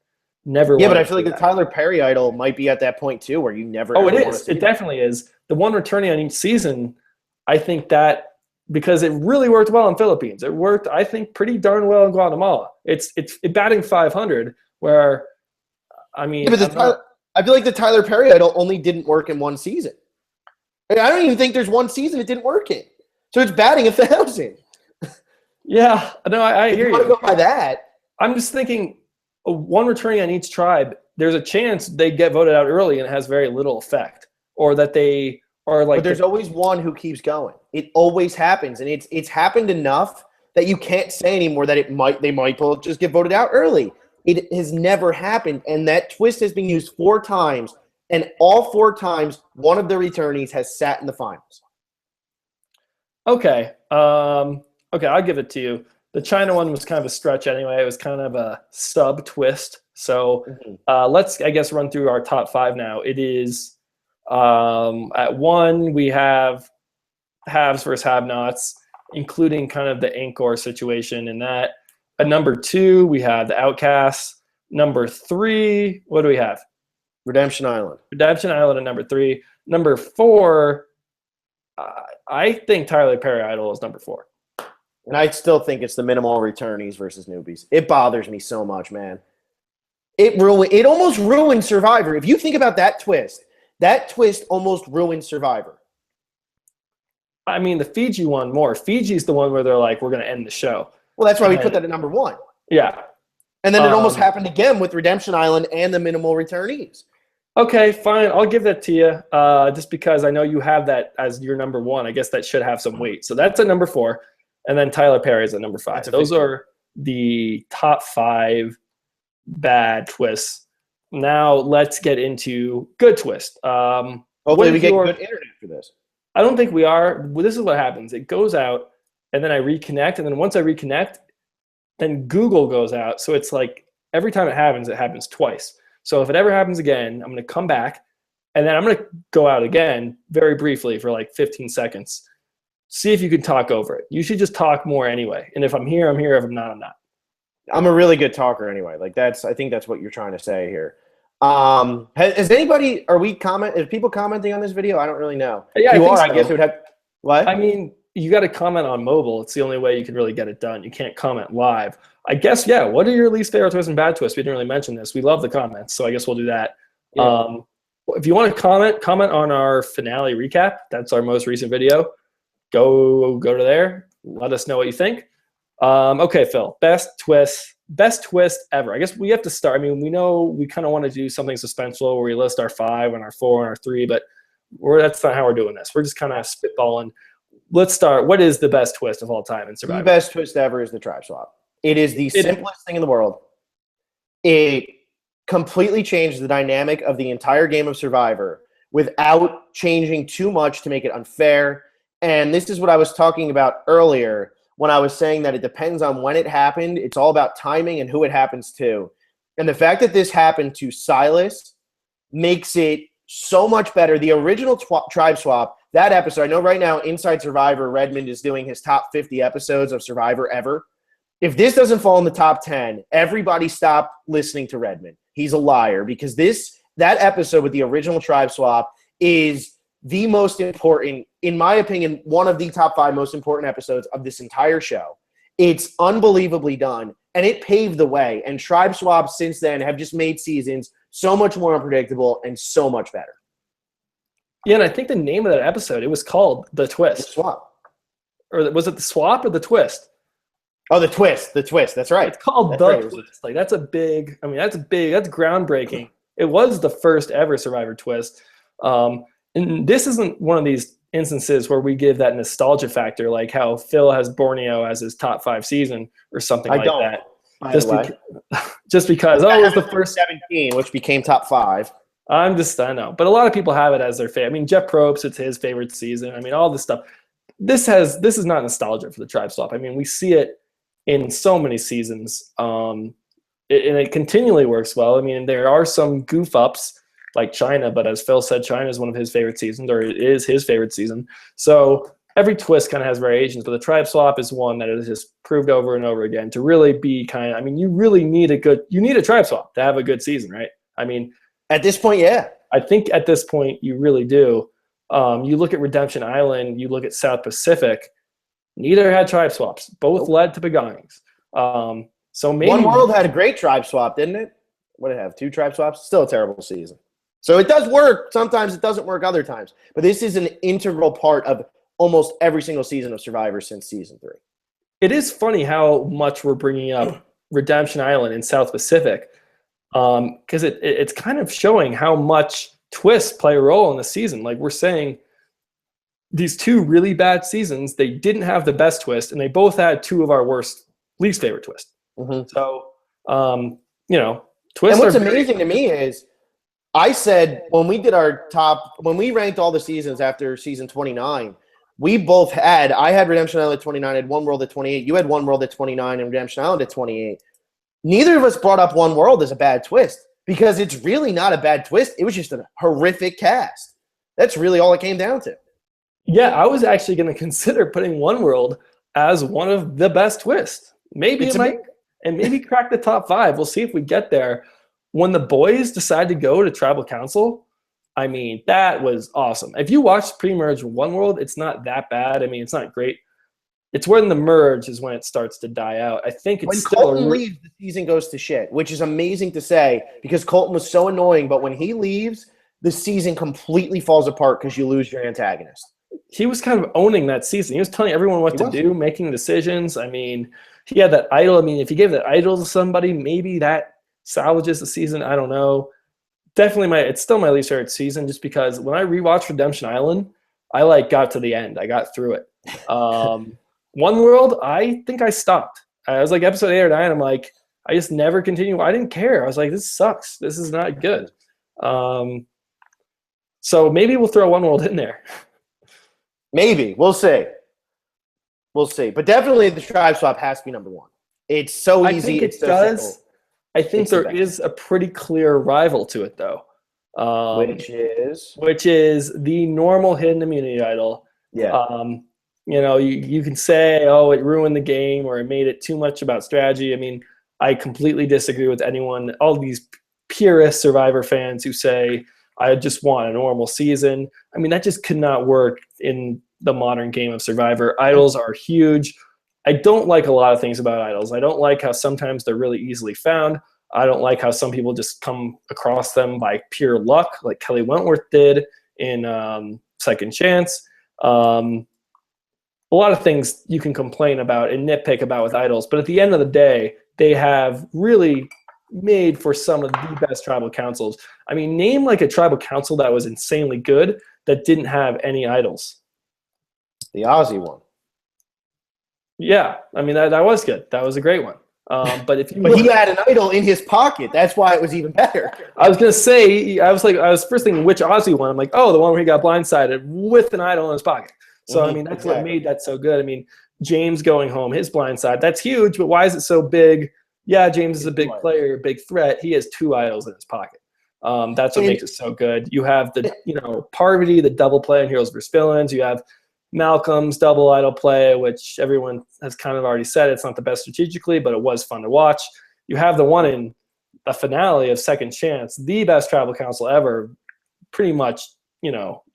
B: Never.
A: Yeah, but I feel like the Tyler Perry idol might be at that point too, where you never.
B: Oh, it is. It definitely is. The one returning on each season, I think that because it really worked well in Philippines. It worked, I think, pretty darn well in Guatemala. It's batting 500, where, I mean,
A: yeah, but I feel like the Tyler Perry idol only didn't work in one season. I don't even think there's one season it didn't work in. So it's batting 1,000.
B: Yeah, no, I hear you.
A: Want to go by that?
B: I'm just thinking, one returning on each tribe, there's a chance they get voted out early and it has very little effect, or that they are like.
A: But there's always one who keeps going. It always happens, and it's happened enough that you can't say anymore that they might just get voted out early. It has never happened, and that twist has been used 4 times, and all 4 times one of the returnees has sat in the finals.
B: Okay. Okay, I'll give it to you. The China one was kind of a stretch anyway. It was kind of a sub twist. So let's, I guess, run through our top 5 now. It is at 1, we have haves versus have-nots, including kind of the Angkor situation in that. At number 2, we have the Outcasts. Number 3, what do we have?
A: Redemption Island.
B: Redemption Island at number 3. Number 4, I think Tyler Perry Idol is number 4.
A: And I still think it's the minimal returnees versus newbies. It bothers me so much, man. It almost ruined Survivor. If you think about that twist almost ruined Survivor.
B: I mean, the Fiji one more. Fiji's the one where they're like, we're going to end the show.
A: Well, that's why we put that at number 1.
B: Yeah.
A: And then it almost happened again with Redemption Island and the minimal returnees.
B: Okay, fine. I'll give that to you just because I know you have that as your number 1. I guess that should have some weight. So that's at number 4. And then Tyler Perry is at number 5. Those are the top 5 bad twists. Now let's get into good twist.
A: Hopefully we get good internet for this.
B: I don't think we are. Well, this is what happens. It goes out, and then I reconnect. And then once I reconnect, then Google goes out. So it's like every time it happens twice. So if it ever happens again, I'm going to come back, and then I'm going to go out again very briefly for like 15 seconds. See if you can talk over it. You should just talk more anyway. And if I'm here, I'm here. If I'm not, I'm not.
A: I'm a really good talker anyway. Like I think that's what you're trying to say here. Has anybody? Is people commenting on this video? I don't really know.
B: Yeah,
A: I guess it would have. What?
B: I mean, you got to comment on mobile. It's the only way you can really get it done. You can't comment live. I guess. Yeah. What are your least favorite twists and bad twists? We didn't really mention this. We love the comments, so I guess we'll do that. Yeah. If you want to comment on our finale recap. That's our most recent video. Go to there. Let us know what you think. Okay, Phil. Best twist ever. I guess we have to start. I mean, we know we kind of want to do something suspenseful where we list our 5 and our 4 and our 3, but that's not how we're doing this. We're just kind of spitballing. Let's start. What is the best twist of all time in Survivor?
A: The best twist ever is the tribe swap. It is the simplest thing in the world. It completely changes the dynamic of the entire game of Survivor without changing too much to make it unfair. And this is what I was talking about earlier when I was saying that it depends on when it happened. It's all about timing and who it happens to. And the fact that this happened to Silas makes it so much better. The original tribe swap, that episode, I know right now Inside Survivor, Redmond is doing his top 50 episodes of Survivor ever. If this doesn't fall in the top 10, everybody stop listening to Redmond. He's a liar because that episode with the original tribe swap is the most important, in my opinion, one of the top 5 most important episodes of this entire show. It's unbelievably done, and it paved the way. And tribe swaps since then have just made seasons so much more unpredictable and so much better.
B: Yeah, and I think the name of that episode, it was called The Twist.
A: The swap.
B: Or was it The Swap or The Twist?
A: Oh, the twist. That's right.
B: It's called
A: That's
B: the
A: right.
B: twist. Like that's groundbreaking. It was the first ever Survivor twist. And this isn't one of these instances where we give that nostalgia factor, like how Phil has Borneo as his top 5 season or something like that.
A: By the way,
B: just because it was the first
A: 17, which became top 5.
B: I know, but a lot of people have it as their favorite. I mean, Jeff Probst, it's his favorite season. I mean, all this stuff. This is not nostalgia for the Tribe Swap. I mean, we see it in so many seasons, and it continually works well. I mean, there are some goof ups like China, but as Phil said, China is one of his favorite seasons, or it is his favorite season. So every twist kind of has variations, but the Tribe Swap is one that is just proved over and over again to really be kind of. I mean, you really need a Tribe Swap to have a good season, right? I mean,
A: at this point, yeah.
B: I think at this point you really do. You look at Redemption Island, you look at South Pacific. Neither had Tribe Swaps. Both led to Begongings. So maybe
A: One World had a great Tribe Swap, didn't it? What did it have? 2 Tribe Swaps? Still a terrible season. So it does work. Sometimes it doesn't work other times. But this is an integral part of almost every single season of Survivor since season 3.
B: It is funny how much we're bringing up Redemption Island in South Pacific, because it's kind of showing how much twists play a role in the season. Like we're saying, these 2 really bad seasons, they didn't have the best twist, and they both had 2 of our least favorite twists.
A: Mm-hmm.
B: So, twists.
A: And what's amazing to me is, I said when we ranked all the seasons after season 29, I had Redemption Island at 29, I had One World at 28. You had One World at 29 and Redemption Island at 28. Neither of us brought up One World as a bad twist because it's really not a bad twist. It was just a horrific cast. That's really all it came down to.
B: Yeah, I was actually going to consider putting One World as one of the best twists. Maybe it might, and maybe crack the top 5. We'll see if we get there. When the boys decide to go to Tribal Council, I mean, that was awesome. If you watch pre-merge One World, it's not that bad. I mean, it's not great. It's when the merge is when it starts to die out. I think it's
A: when
B: still
A: Colton leaves, the season goes to shit, which is amazing to say because Colton was so annoying. But when he leaves, the season completely falls apart because you lose your antagonist.
B: He was kind of owning that season. He was telling everyone what to do, making decisions. I mean, he had that idol. I mean, if you gave that idol to somebody, maybe that salvages the season. I don't know. Definitely it's still my least favorite season just because when I rewatched Redemption Island, I got to the end. I got through it. One World, I think I stopped. I was like episode 8 or 9. I'm like, I just never continue. I didn't care. I was like, this sucks. This is not good. So maybe we'll throw One World in there.
A: Maybe. We'll see. But definitely the Tribe Swap has to be number 1. It's so easy.
B: I think it does. I think there is a pretty clear rival to it, though. Which is the normal hidden immunity idol.
A: Yeah.
B: You can say, oh, it ruined the game or it made it too much about strategy. I mean, I completely disagree with anyone, all these purist Survivor fans who say, I just want a normal season. I mean, that just could not work in the modern game of Survivor. Idols are huge. I don't like a lot of things about idols. I don't like how sometimes they're really easily found. I don't like how some people just come across them by pure luck, like Kelly Wentworth did in Second Chance. A lot of things you can complain about and nitpick about with idols, but at the end of the day, they have really made for some of the best tribal councils. I mean, name like a tribal council that was insanely good that didn't have any idols.
A: The Aussie one.
B: Yeah, I mean that was good. That was a great one. But if you
A: but he had an idol in his pocket. That's why it was even better.
B: I was gonna say, I was first thinking which Aussie one. I'm like, oh, the one where he got blindsided with an idol in his pocket. So I mean, that's what made that so good. I mean, James going home, his blindside, that's huge. But why is it so big? Yeah, James is a big player, big threat. He has 2 idols in his pocket. That's what makes it so good. You have the Parvati, the double play in Heroes vs. Villains. You have Malcolm's double idol play, which everyone has kind of already said it's not the best strategically, but it was fun to watch. You have the one in the finale of Second Chance, the best tribal council ever. Pretty much, you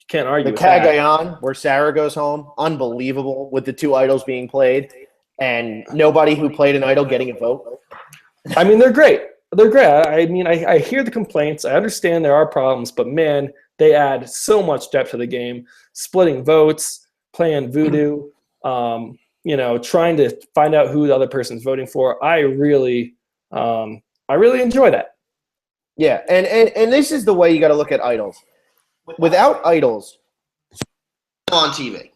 B: can't argue with that.
A: The Cagayan, where Sarah goes home, unbelievable, with the 2 idols being played and nobody who played an idol getting a vote.
B: I mean, they're great. They're great. I mean, I hear the complaints. I understand there are problems, but man, they add so much depth to the game. Splitting votes, playing voodoo, trying to find out who the other person's voting for. I really enjoy that.
A: Yeah, and this is the way you got to look at idols. Without idols on TV,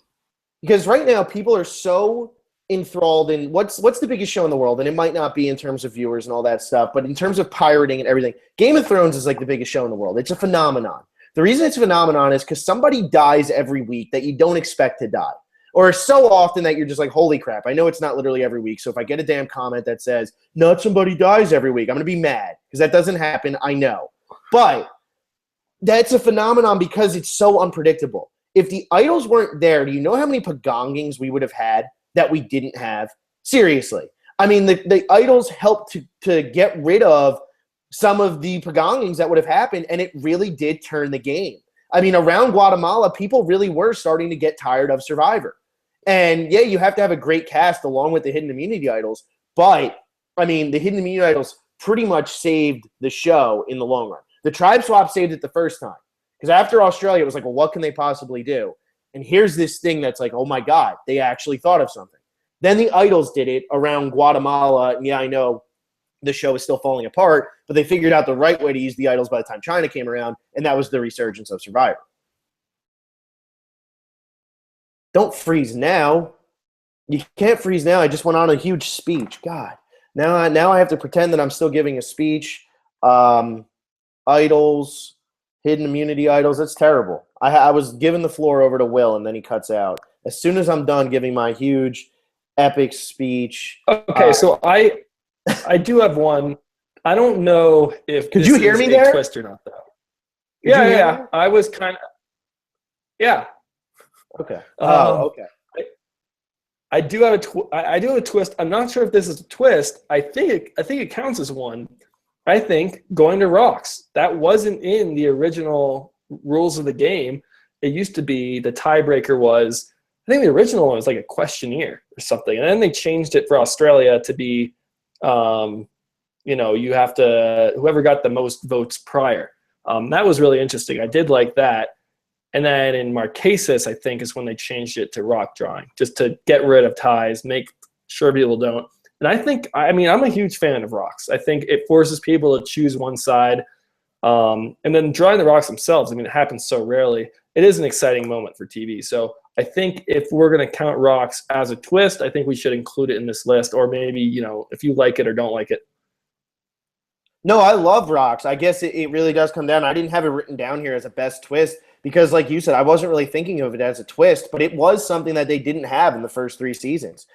A: because right now people are so enthralled in what's the biggest show in the world, and it might not be in terms of viewers and all that stuff, but in terms of pirating and everything, Game of Thrones is like the biggest show in the world. It's a phenomenon. The reason it's a phenomenon is because somebody dies every week that you don't expect to die, or so often that you're just like, holy crap. I know it's not literally every week, so if I get a damn comment that says not somebody dies every week, I'm gonna be mad because that doesn't happen. I know, but that's a phenomenon because it's so unpredictable. If the idols weren't there, do you know how many pagongings we would have had that we didn't have? Seriously. I mean, the idols helped to get rid of some of the pagongings that would have happened, and it really did turn the game. I mean, around Guatemala, people really were starting to get tired of Survivor. And, yeah, you have to have a great cast along with the hidden immunity idols, but, I mean, the hidden immunity idols pretty much saved the show in the long run. The tribe swap saved it the first time. Because after Australia, it was like, well, what can they possibly do? And here's this thing that's like, oh, my God, they actually thought of something. Then the idols did it around Guatemala. And, yeah, I know the show is still falling apart, but they figured out the right way to use the idols by the time China came around, and that was the resurgence of Survivor. Don't freeze now. You can't freeze now. I just went on a huge speech. God. Now I have to pretend that I'm still giving a speech. Idols, hidden immunity idols. That's terrible. I was giving the floor over to Will, and then he cuts out. As soon as I'm done giving my huge, epic speech.
B: Okay, so I do have one. I don't know if
A: could you hear me there?
B: Twist or not, though. Yeah. I was kind of. Yeah.
A: Okay. Okay.
B: I do have a twist. I'm not sure if this is a twist. I think it counts as one. I think going to rocks. That wasn't in the original rules of the game. It used to be the tiebreaker was. I think the original one was like a questionnaire or something, and then they changed it for Australia to be. You have to whoever got the most votes prior. That was really interesting. I did like that. And then in Marquesas, I think is when they changed it to rock drawing, just to get rid of ties, make sure people don't. And I'm a huge fan of rocks. I think it forces people to choose one side. And then drawing the rocks themselves, it happens so rarely. It is an exciting moment for TV. So I think if we're going to count rocks as a twist, I think we should include it in this list, or maybe, if you like it or don't like it.
A: No, I love rocks. I guess it really does come down. I didn't have it written down here as a best twist because, like you said, I wasn't really thinking of it as a twist, but it was something that they didn't have in the first 3 seasons.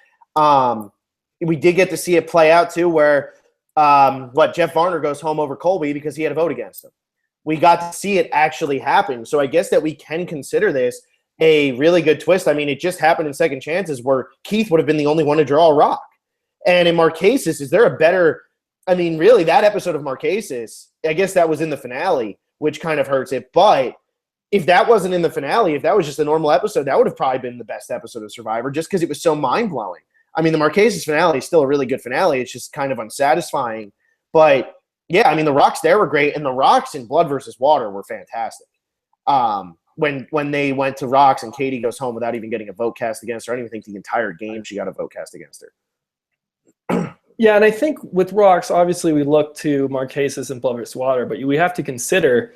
A: We did get to see it play out, too, where Jeff Varner goes home over Colby because he had a vote against him. We got to see it actually happen. So I guess that we can consider this a really good twist. I mean, it just happened in Second Chances where Keith would have been the only one to draw a rock. And in Marquesas, is there a better – I mean, really, that episode of Marquesas, I guess that was in the finale, which kind of hurts it. But if that wasn't in the finale, if that was just a normal episode, that would have probably been the best episode of Survivor just because it was so mind-blowing. I mean, the Marquesas finale is still a really good finale. It's just kind of unsatisfying. But, yeah, I mean, the rocks there were great, and the rocks in Blood versus Water were fantastic. When they went to rocks and Katie goes home without even getting a vote cast against her, I don't even think the entire game she got a vote cast against her.
B: Yeah, and I think with rocks, obviously we look to Marquesas and Blood versus Water, but we have to consider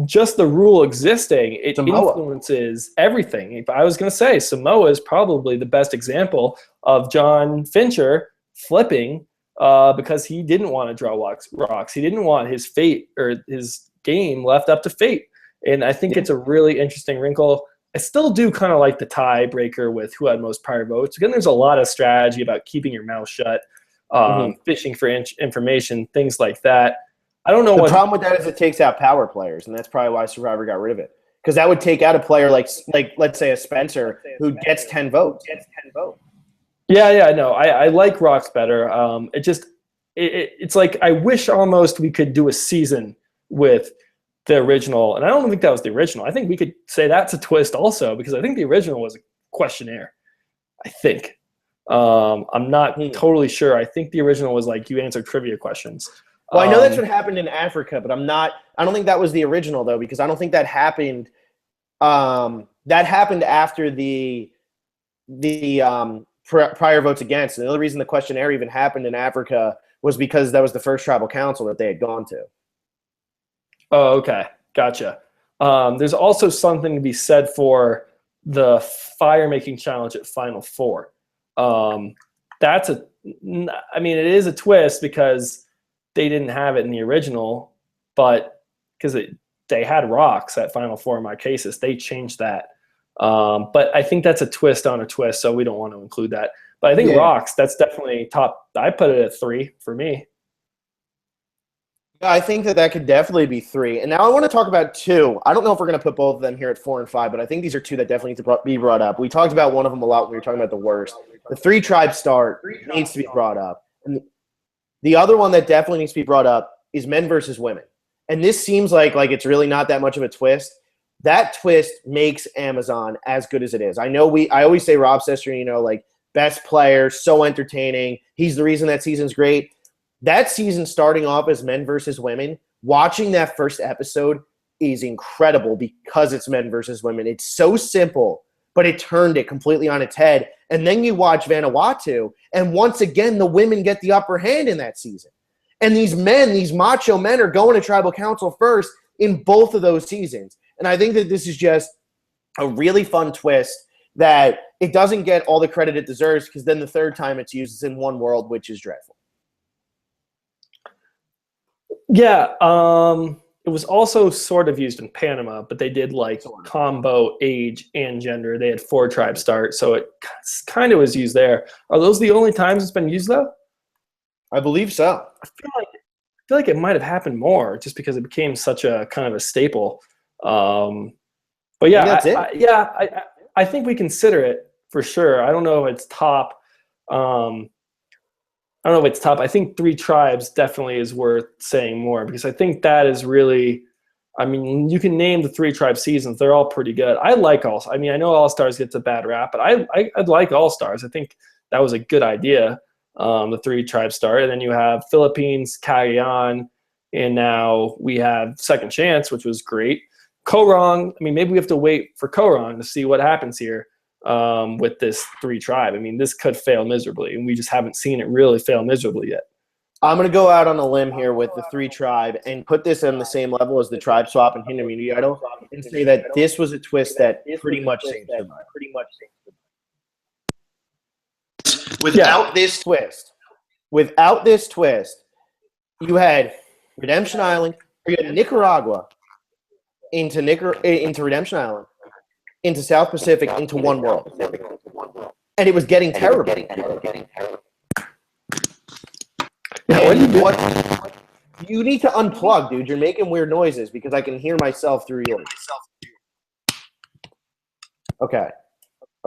B: just the rule existing. It influences everything. If I was going to say Samoa is probably the best example of John Fincher flipping because he didn't want to draw rocks. He didn't want his fate or his game left up to fate. And I think it's a really interesting wrinkle. I still do kind of like the tiebreaker with who had most prior votes. Again, there's a lot of strategy about keeping your mouth shut. Fishing for information, things like that. I don't know. The
A: problem with that is it takes out power players, and that's probably why Survivor got rid of it. Because that would take out a player like let's say a Spencer who gets 10 votes.
B: Yeah, no, I like rocks better. It's like I wish almost we could do a season with the original, and I don't think that was the original. I think we could say that's a twist also because I think the original was a questionnaire. I think. I'm not totally sure. I think the original was like you answered trivia questions.
A: Well, I know that's what happened in Africa, but I don't think that was the original though, because I don't think that happened. That happened after the prior votes against. And the only reason the questionnaire even happened in Africa was because that was the first tribal council that they had gone to.
B: Oh, okay. Gotcha. There's also something to be said for the fire making challenge at Final Four. That's it is a twist because they didn't have it in the original, but because they had rocks at Final Four in my cases, they changed that. But I think that's a twist on a twist, so we don't want to include that. But I think rocks, that's definitely top. I put it at 3 for me.
A: Yeah, I think that could definitely be 3. And now I want to talk about 2. I don't know if we're going to put both of them here at 4 and 5, but I think these are 2 that definitely need to be brought up. We talked about one of them a lot when we were talking about the worst. The 3-tribe start needs to be brought up. And the other one that definitely needs to be brought up is men versus women. And this seems like it's really not that much of a twist. That twist makes Amazon as good as it is. I always say Rob Cesternino, best player, so entertaining. He's the reason that season's great. That season starting off as men versus women, watching that first episode is incredible because it's men versus women. It's so simple, but it turned it completely on its head. And then you watch Vanuatu, and once again, the women get the upper hand in that season. And these men, these macho men, are going to tribal council first in both of those seasons. And I think that this is just a really fun twist that it doesn't get all the credit it deserves, because then the third time it's used is in One World, which is dreadful.
B: Yeah, it was also sort of used in Panama, but they did combo age and gender. They had 4-tribe start, so it kind of was used there. Are those the only times it's been used, though?
A: I believe so.
B: I feel like it might have happened more just because it became such a kind of a staple. But yeah,
A: that's it.
B: I think we consider it for sure. I don't know if it's top. I think 3 tribes definitely is worth saying more, because I think that is really, you can name the 3-tribe seasons. They're all pretty good. I like I know All-Stars gets a bad rap, but I'd like All-Stars. I think that was a good idea, the 3-tribe start. And then you have Philippines, Cagayan, and now we have Second Chance, which was great. Korong, maybe we have to wait for Korong to see what happens here. With this 3-tribe. This could fail miserably, and we just haven't seen it really fail miserably yet.
A: I'm going to go out on a limb here with the 3-tribe and put this on the same level as the tribe swap and hidden immunity idol, and say that this was a twist that pretty much saved Survivor. Without this twist, you had Redemption Island, you had Nicaragua into Redemption Island, into South Pacific, into One World. And it was getting terrible. You need to unplug, dude. You're making weird noises because I can hear myself through yours. Okay,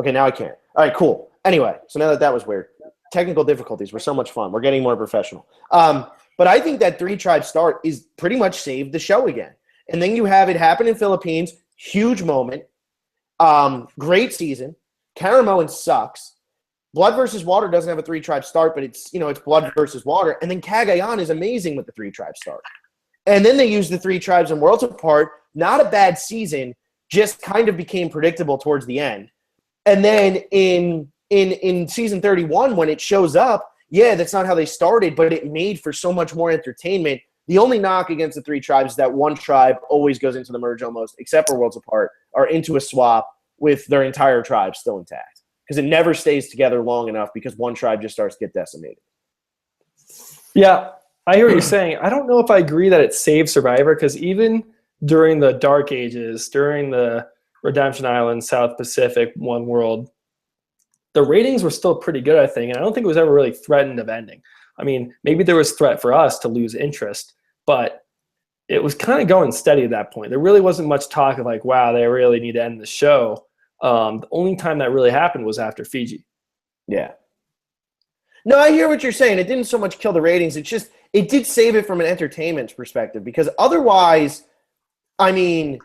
A: now I can't. All right, cool. Anyway, so now that was weird. Technical difficulties were so much fun. We're getting more professional. But I think that 3-tribe start is pretty much saved the show again. And then you have it happen in Philippines. Huge moment. Great season. Caramoan sucks. Blood versus Water doesn't have a 3-tribe start, but it's Blood versus Water. And then Cagayan is amazing with the 3-tribe start. And then they used the 3 tribes in Worlds Apart. Not a bad season, just kind of became predictable towards the end. And then in season 31, when it shows up, yeah, that's not how they started, but it made for so much more entertainment. The only knock against the 3 tribes is that one tribe always goes into the merge almost, except for Worlds Apart, or into a swap with their entire tribe still intact. Because it never stays together long enough because one tribe just starts to get decimated.
B: Yeah, I hear what you're saying. I don't know if I agree that it saved Survivor, because even during the Dark Ages, during the Redemption Island, South Pacific, One World, the ratings were still pretty good, I think. And I don't think it was ever really threatened of ending. Maybe there was threat for us to lose interest, but it was kind of going steady at that point. There really wasn't much talk of wow, they really need to end the show. The only time that really happened was after Fiji.
A: Yeah. No, I hear what you're saying. It didn't so much kill the ratings. It did save it from an entertainment perspective, because otherwise, I don't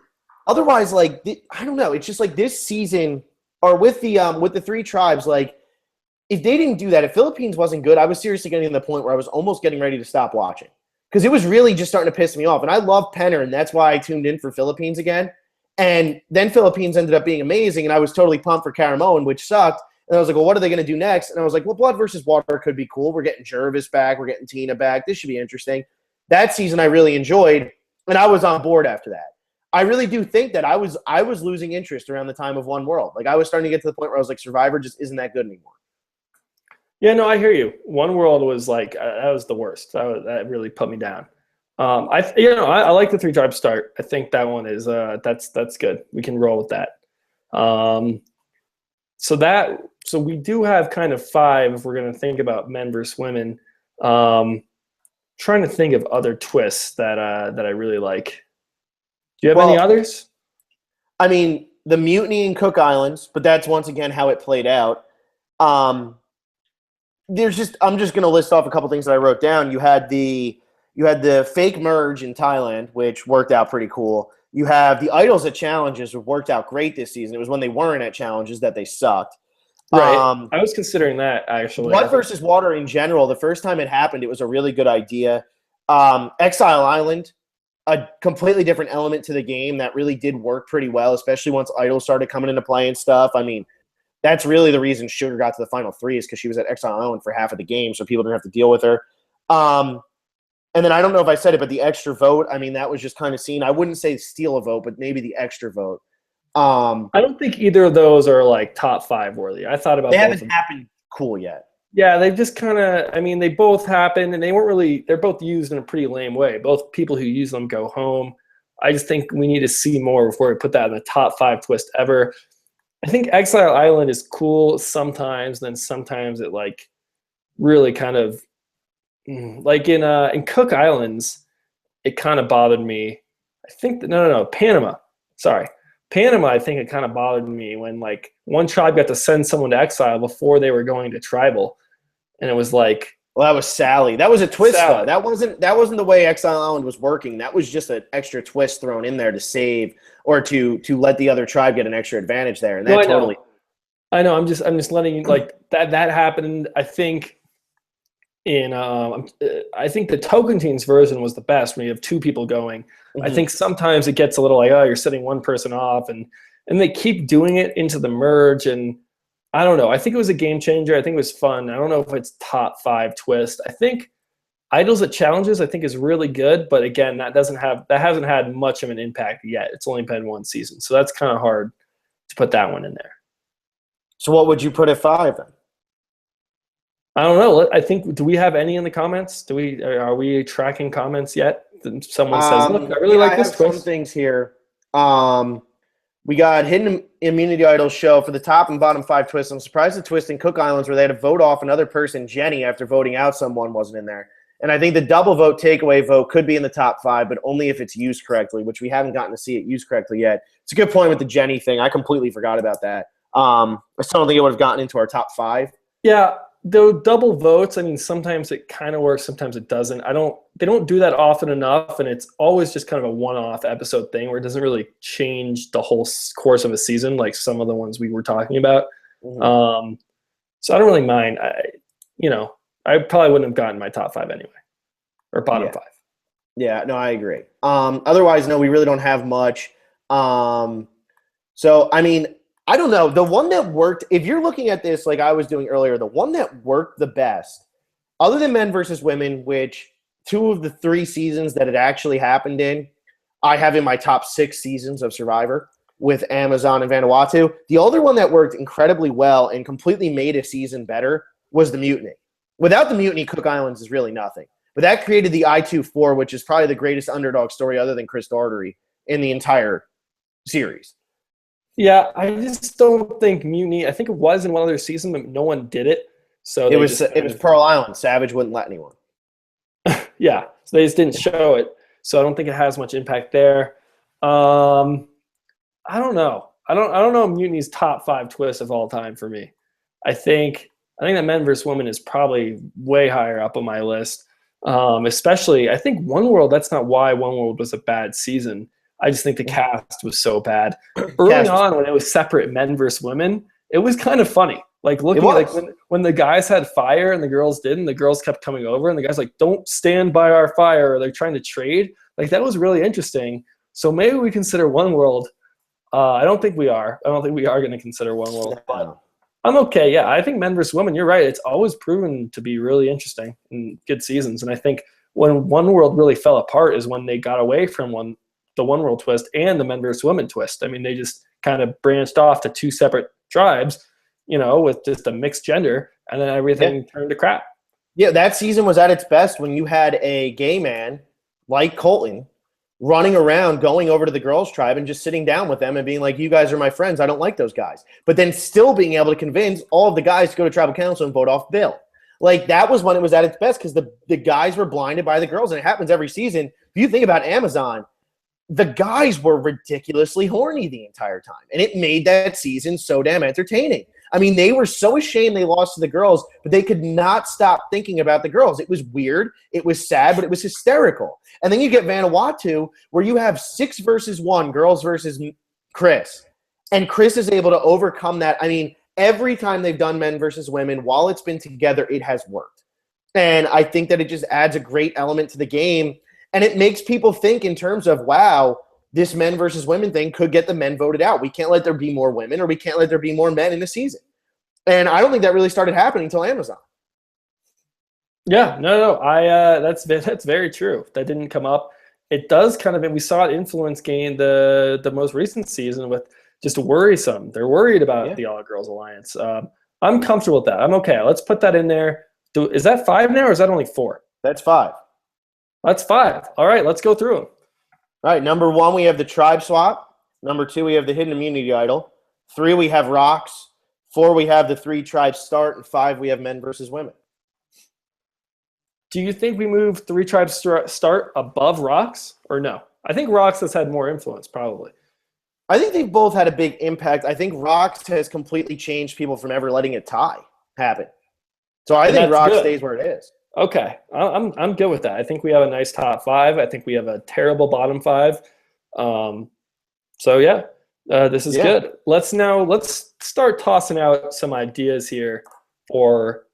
A: know. It's just this season, or with the 3 tribes, if they didn't do that, if Philippines wasn't good, I was seriously getting to the point where I was almost getting ready to stop watching, because it was really just starting to piss me off. And I love Penner, and that's why I tuned in for Philippines again. And then Philippines ended up being amazing, and I was totally pumped for Caramoan, which sucked. And I was like, well, what are they going to do next? And I was like, well, Blood versus Water could be cool. We're getting Jervis back. We're getting Tina back. This should be interesting. That season I really enjoyed, and I was on board after that. I really do think that I was losing interest around the time of One World. Like, I was starting to get to the point where I was like, Survivor just isn't that good anymore.
B: Yeah, no, I hear you. One World was like that was the worst. That really put me down. I like the 3-tribe start. I think that one is that's good. We can roll with that. So we do have kind of 5 if we're going to think about men versus women. Trying to think of other twists that I really like. Do you have any others?
A: I mean, the mutiny in Cook Islands, but that's once again how it played out. I'm just going to list off a couple things that I wrote down. You had the fake merge in Thailand, which worked out pretty cool. You have the idols at challenges, which worked out great this season. It was when they weren't at challenges that they sucked.
B: Right. I was considering that, actually.
A: Blood versus Water in general, the first time it happened, it was a really good idea. Exile Island, a completely different element to the game that really did work pretty well, especially once idols started coming into play and stuff. I mean, that's really the reason Sugar got to the final 3 is because she was at Exile Island for half of the game, so people didn't have to deal with her. And then I don't know if I said it, but the extra vote, I mean, that was just kind of seen. I wouldn't say steal a vote, but maybe the extra vote.
B: I don't think either of those are like top 5 worthy. I thought about
A: they
B: both
A: haven't happened cool yet.
B: Yeah, they've just kind of, I mean, they both happened and they weren't really, they're both used in a pretty lame way. Both people who use them go home. I just think we need to see more before we put that in the top 5 twist ever. I think Exile Island is cool sometimes, then sometimes it like really kind of, like in Cook Islands, it kind of bothered me. I think that, no, Panama. Sorry. Panama, I think it kind of bothered me when like one tribe got to send someone to exile before they were going to tribal. And it was like,
A: well, that was Sally. That was a twist though. That wasn't the way Exile Island was working. That was just an extra twist thrown in there to save or to let the other tribe get an extra advantage there. And that totally
B: I know. I'm just letting like that happened. I think I think the Tocantins version was the best when you have 2 people going. I think sometimes it gets a little like, oh, you're setting one person off, and they keep doing it into the merge, and I don't know. I think it was a game changer. I think it was fun. I don't know if it's top 5 twist. I think Idols at Challenges I think is really good, but again, that hasn't had much of an impact yet. It's only been 1 season, so that's kind of hard to put that one in there.
A: So what would you put at 5 then?
B: I don't know. I think, do we have any in the comments? Are we tracking comments yet? Someone says, look, I really like this twist.
A: Some things here. We got Hidden Immunity Idol show for the top and bottom 5 twists. I'm surprised the twist in Cook Islands where they had to vote off another person, Jenny, after voting out someone wasn't in there. And I think the double vote takeaway vote could be in the top 5, but only if it's used correctly, which we haven't gotten to see it used correctly yet. It's a good point with the Jenny thing. I completely forgot about that. I still don't think it would have gotten into our top 5.
B: Yeah. Though double votes, I mean, sometimes it kind of works, sometimes it doesn't. They don't do that often enough, and it's always just kind of a one-off episode thing where it doesn't really change the whole course of a season, like some of the ones we were talking about. So I don't really mind. I probably wouldn't have gotten my top 5 anyway, or bottom 5.
A: Yeah, no, I agree. Otherwise, no, we really don't have much. So I mean, I don't know. The one that worked, if you're looking at this like I was doing earlier, the one that worked the best, other than men versus women, which 2 of the 3 seasons that it actually happened in, I have in my top 6 seasons of Survivor with Amazon and Vanuatu. The other one that worked incredibly well and completely made a season better was the Mutiny. Without the Mutiny, Cook Islands is really nothing. But that created the I-2-4, which is probably the greatest underdog story other than Chris Daugherty in the entire series.
B: Yeah, I just don't think Mutiny. I think it was in one other season, but no one did it. So
A: it was Pearl Island. Savage wouldn't let anyone.
B: Yeah, so they just didn't show it. So I don't think it has much impact there. I don't know. I don't know Mutiny's top 5 twists of all time for me. I think that Men vs. Women is probably way higher up on my list. Especially, I think One World. That's not why One World was a bad season. I just think the cast was so bad. Early on, when it was separate men versus women, it was kind of funny. Like looking at like when the guys had fire and the girls didn't, the girls kept coming over and the guys like, don't stand by our fire, or they're trying to trade. Like that was really interesting. So maybe we consider One World. I don't think we are. I don't think we are going to consider One World. But I'm okay. Yeah, I think men versus women. You're right. It's always proven to be really interesting in good seasons, and I think when One World really fell apart is when they got away from the One World twist and the men versus women twist. I mean, they just kind of branched off to two separate tribes, with just a mixed gender, and then everything turned to crap.
A: Yeah, that season was at its best when you had a gay man like Colton running around, going over to the girls' tribe and just sitting down with them and being like, you guys are my friends. I don't like those guys. But then still being able to convince all of the guys to go to tribal council and vote off Bill. Like, that was when it was at its best because the guys were blinded by the girls. And it happens every season. If you think about Amazon, the guys were ridiculously horny the entire time. And it made that season so damn entertaining. I mean, they were so ashamed they lost to the girls, but they could not stop thinking about the girls. It was weird. It was sad, but it was hysterical. And then you get Vanuatu, where you have 6 versus 1, girls versus Chris. And Chris is able to overcome that. I mean, every time they've done men versus women, while it's been together, it has worked. And I think that it just adds a great element to the game. And it makes people think in terms of, wow, this men versus women thing could get the men voted out. We can't let there be more women, or we can't let there be more men in the season. And I don't think that really started happening until Amazon.
B: Yeah, no. That's very true. That didn't come up. It does kind of, and we saw it influence gain the most recent season with just worrisome. They're worried about the All Girls Alliance. I'm comfortable with that. I'm okay. Let's put that in there. Is that 5 now, or is that only 4?
A: That's 5.
B: That's 5. All right, let's go through them.
A: All right, number 1, we have the tribe swap. Number 2, we have the hidden immunity idol. 3, we have rocks. 4, we have the 3 tribes start. And 5, we have men versus women.
B: Do you think we move 3 tribes start above rocks, or no? I think rocks has had more influence, probably.
A: I think they've both had a big impact. I think rocks has completely changed people from ever letting a tie happen. So I think rocks stays where it is.
B: Okay, I'm good with that. I think we have a nice top 5. I think we have a terrible bottom 5. So yeah, this is good. Let's start tossing out some ideas here for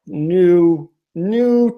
B: new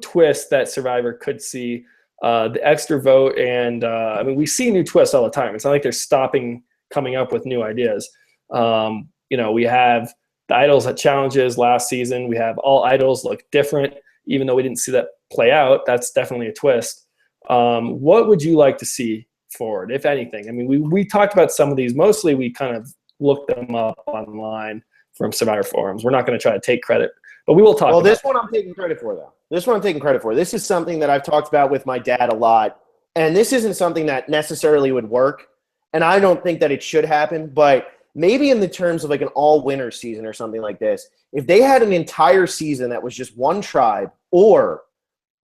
B: twists that Survivor could see. The extra vote, and I mean, we see new twists all the time. It's not like they're stopping coming up with new ideas. We have the idols at challenges last season. We have all idols look different. Even though we didn't see that play out, that's definitely a twist. What would you like to see forward, if anything? I mean, we talked about some of these. Mostly we kind of looked them up online from Survivor forums. We're not going to try to take credit, but we will talk about
A: this one I'm taking credit for, though. This is something that I've talked about with my dad a lot, and this isn't something that necessarily would work, and I don't think that it should happen, but maybe in the terms of like an all-winner season or something like this, if they had an entire season that was just one tribe, or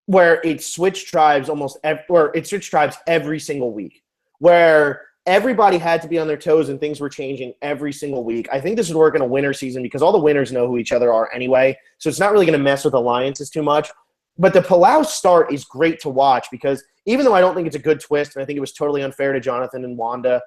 A: where it switched tribes every single week, where everybody had to be on their toes and things were changing every single week. I think this would work in a winter season because all the winners know who each other are anyway, so it's not really going to mess with alliances too much. But the Palau start is great to watch because even though I don't think it's a good twist, and I think it was totally unfair to Jonathan and Wanda,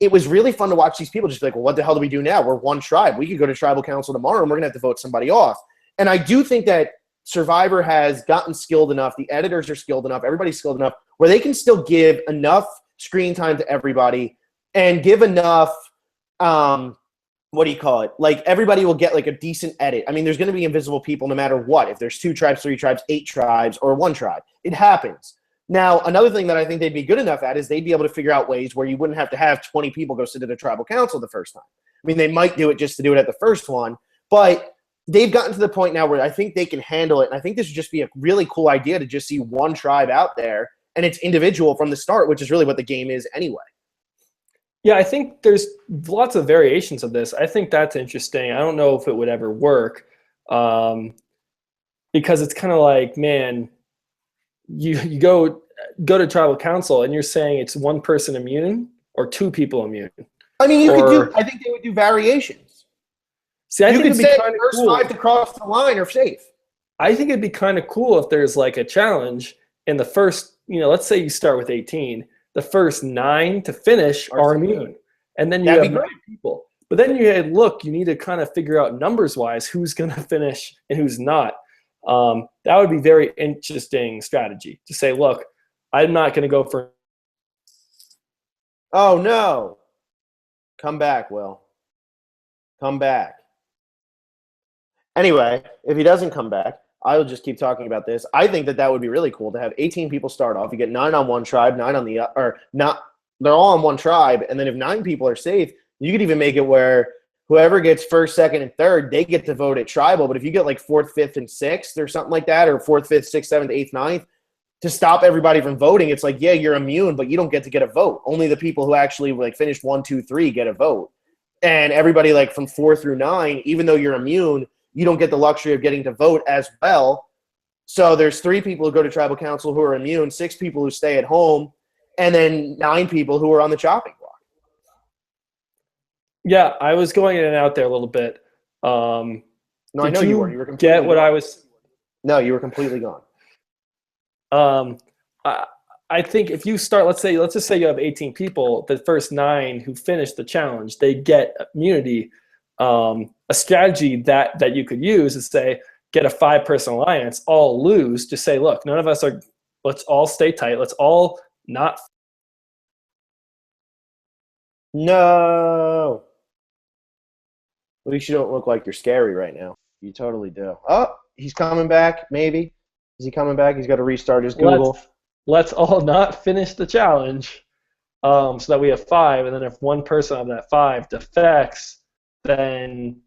A: it was really fun to watch these people just be like, well, what the hell do we do now? We're one tribe. We could go to tribal council tomorrow and we're going to have to vote somebody off. And I do think that Survivor has gotten skilled enough. The editors are skilled enough. Everybody's skilled enough where they can still give enough screen time to everybody and give enough, like everybody will get like a decent edit. I mean, there's going to be invisible people no matter what. If there's 2 tribes, 3 tribes, 8 tribes, or 1 tribe, it happens. Now, another thing that I think they'd be good enough at is they'd be able to figure out ways where you wouldn't have to have 20 people go sit at a tribal council the first time. I mean, they might do it just to do it at the first one, but they've gotten to the point now where I think they can handle it. And I think this would just be a really cool idea to just see one tribe out there, and it's individual from the start, which is really what the game is anyway.
B: Yeah, I think there's lots of variations of this. I think that's interesting. I don't know if it would ever work because it's kind of like, man, you go to tribal council and you're saying it's 1 person immune or 2 people immune.
A: I mean, I think they would do variations.
B: See, I think it'd be kind of
A: cool. 5 to cross the line are safe.
B: I think it'd be kind of cool if there's like a challenge in the first, let's say you start with 18, the first 9 to finish are immune. And then you have 9 people. But then you need to kind of figure out numbers-wise who's going to finish and who's not. That would be very interesting strategy to say, look, I'm not going to go for.
A: Oh, no. Come back, Will. Come back. Anyway, if he doesn't come back, I will just keep talking about this. I think that would be really cool to have 18 people start off. You get 9 on one tribe, 9 on the or not. They're all on one tribe, and then if 9 people are safe, you could even make it where whoever gets first, second, and third, they get to vote at tribal. But if you get like 4th, 5th, and 6th or something like that, or 4th, 5th, 6th, 7th, 8th, 9th, to stop everybody from voting, it's like, yeah, you're immune, but you don't get to get a vote. Only the people who actually like finished 1, 2, 3 get a vote. And everybody like from 4 through 9, even though you're immune, you don't get the luxury of getting to vote as well. So there's 3 people who go to tribal council who are immune, 6 people who stay at home, and then 9 people who are on the chopping block.
B: Yeah, I was going in and out there a little bit.
A: No, I know you were. You were completely
B: get what
A: gone.
B: I was.
A: No, you were completely gone.
B: I think if you start, let's just say you have 18 people, the first 9 who finish the challenge, they get immunity. A strategy that you could use is say, get a 5-person alliance, all lose, just say, look, none of us are, let's all stay tight. Let's all not.
A: No. At least you don't look like you're scary right now. You totally do. Oh, he's coming back, maybe. Is he coming back? He's got to restart his Google.
B: Let's all not finish the challenge so that we have 5. And then if one person of that 5 defects, then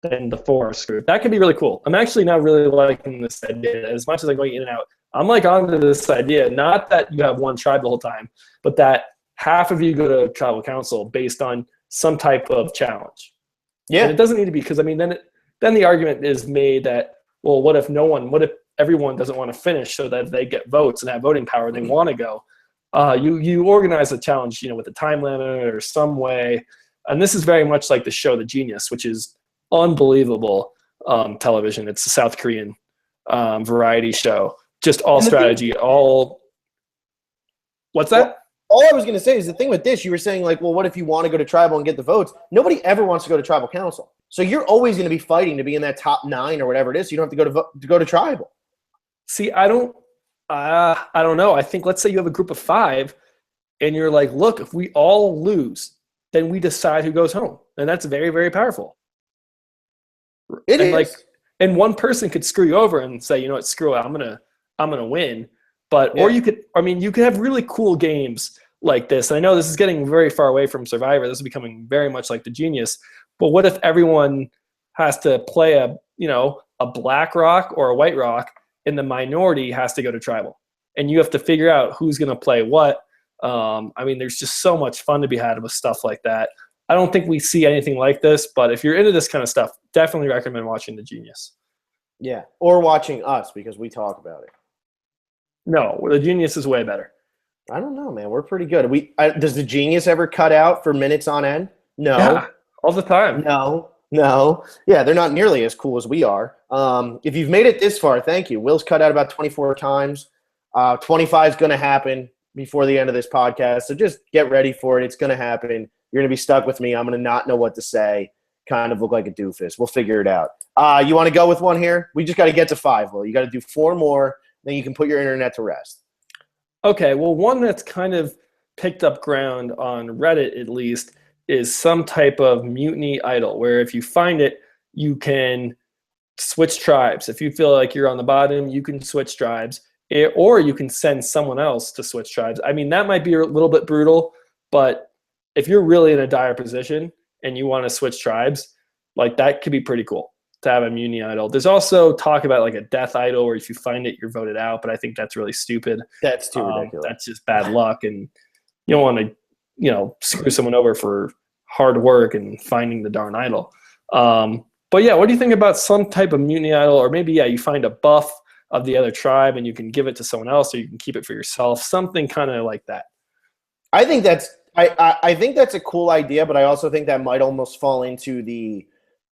B: the 4 are screwed. That could be really cool. I'm actually not really liking this idea. As much as I'm going in and out, I'm like onto this idea, not that you have one tribe the whole time, but that half of you go to tribal council based on some type of challenge.
A: Yeah.
B: And it doesn't need to be, because I mean, then the argument is made that, well, what if everyone doesn't want to finish so that they get votes and have voting power and they want to go? You organize a challenge, with a time limit or some way. And this is very much like the show The Genius, which is unbelievable television. It's a South Korean variety show. Just all strategy, all. What's that?
A: All I was going to say is the thing with this, you were saying like, well, what if you want to go to tribal and get the votes? Nobody ever wants to go to tribal council. So you're always going to be fighting to be in that top 9 or whatever it is. So you don't have to go to tribal.
B: See, I don't know. I think, let's say you have a group of 5 and you're like, look, if we all lose, then we decide who goes home. And that's very, very powerful.
A: It is.
B: And one person could screw you over and say, you know what, screw it, I'm gonna win. But or you could have really cool games like this. And I know this is getting very far away from Survivor. This is becoming very much like The Genius. But what if everyone has to play a black rock or a white rock, and the minority has to go to tribal, and you have to figure out who's going to play what? There's just so much fun to be had with stuff like that. I don't think we see anything like this, but if you're into this kind of stuff, definitely recommend watching The Genius.
A: Yeah, or watching us, because we talk about it.
B: No, The Genius is way better.
A: I don't know, man. We're pretty good. Does The Genius ever cut out for minutes on end? No.
B: Yeah, all the time.
A: No. Yeah, they're not nearly as cool as we are. If you've made it this far, thank you. Will's cut out about 24 times. 25 is going to happen before the end of this podcast. So just get ready for it. It's going to happen. You're going to be stuck with me. I'm going to not know what to say, kind of look like a doofus. We'll figure it out. You want to go with one here? We just got to get to 5, Will. You got to do 4 more, then you can put your internet to rest.
B: Okay, well, one that's kind of picked up ground on Reddit, at least, is some type of mutiny idol, where if you find it, you can switch tribes. If you feel like you're on the bottom, you can switch tribes, or you can send someone else to switch tribes. I mean, that might be a little bit brutal, but if you're really in a dire position and you want to switch tribes, like that could be pretty cool to have a mutiny idol. There's also talk about like a death idol, where if you find it, you're voted out, but I think that's really stupid.
A: That's too ridiculous.
B: That's just bad luck, and you don't want to, screw someone over for hard work and finding the darn idol. But yeah, what do you think about some type of mutiny idol, or maybe, you find a buff of the other tribe and you can give it to someone else, or you can keep it for yourself, something kind of like that.
A: I think that's a cool idea, but I also think that might almost fall into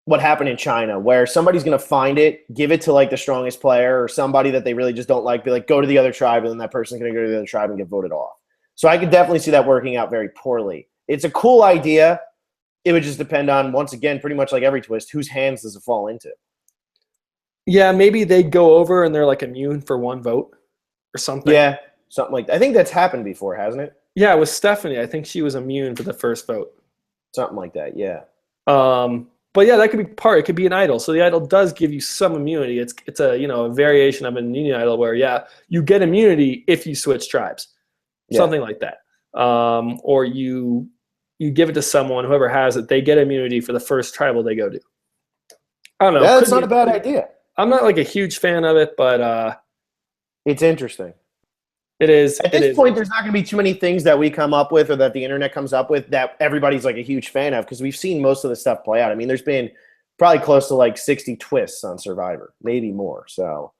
A: what happened in China, where somebody's going to find it, give it to like the strongest player or somebody that they really just don't like, be like, go to the other tribe, and then that person's going to go to the other tribe and get voted off. So I could definitely see that working out very poorly. It's a cool idea. It would just depend on, once again, pretty much like every twist, whose hands does it fall into?
B: Yeah, maybe they go over and they're like immune for 1 vote or something.
A: Yeah, something like that. I think that's happened before, hasn't it?
B: Yeah, it was Stephanie. I think she was immune for the first vote.
A: Something like that, yeah.
B: But yeah, that could be part. It could be an idol. So the idol does give you some immunity. It's a a variation of an union idol where you get immunity if you switch tribes, something like that. Or you give it to someone, whoever has it, they get immunity for the first tribal they go to. I don't know.
A: That's not a bad idea.
B: I'm not like a huge fan of it, but
A: it's interesting.
B: It is.
A: At this point, there's not going to be too many things that we come up with or that the internet comes up with that everybody's like a huge fan of, because we've seen most of the stuff play out. I mean, there's been probably close to like 60 twists on Survivor, maybe more. So,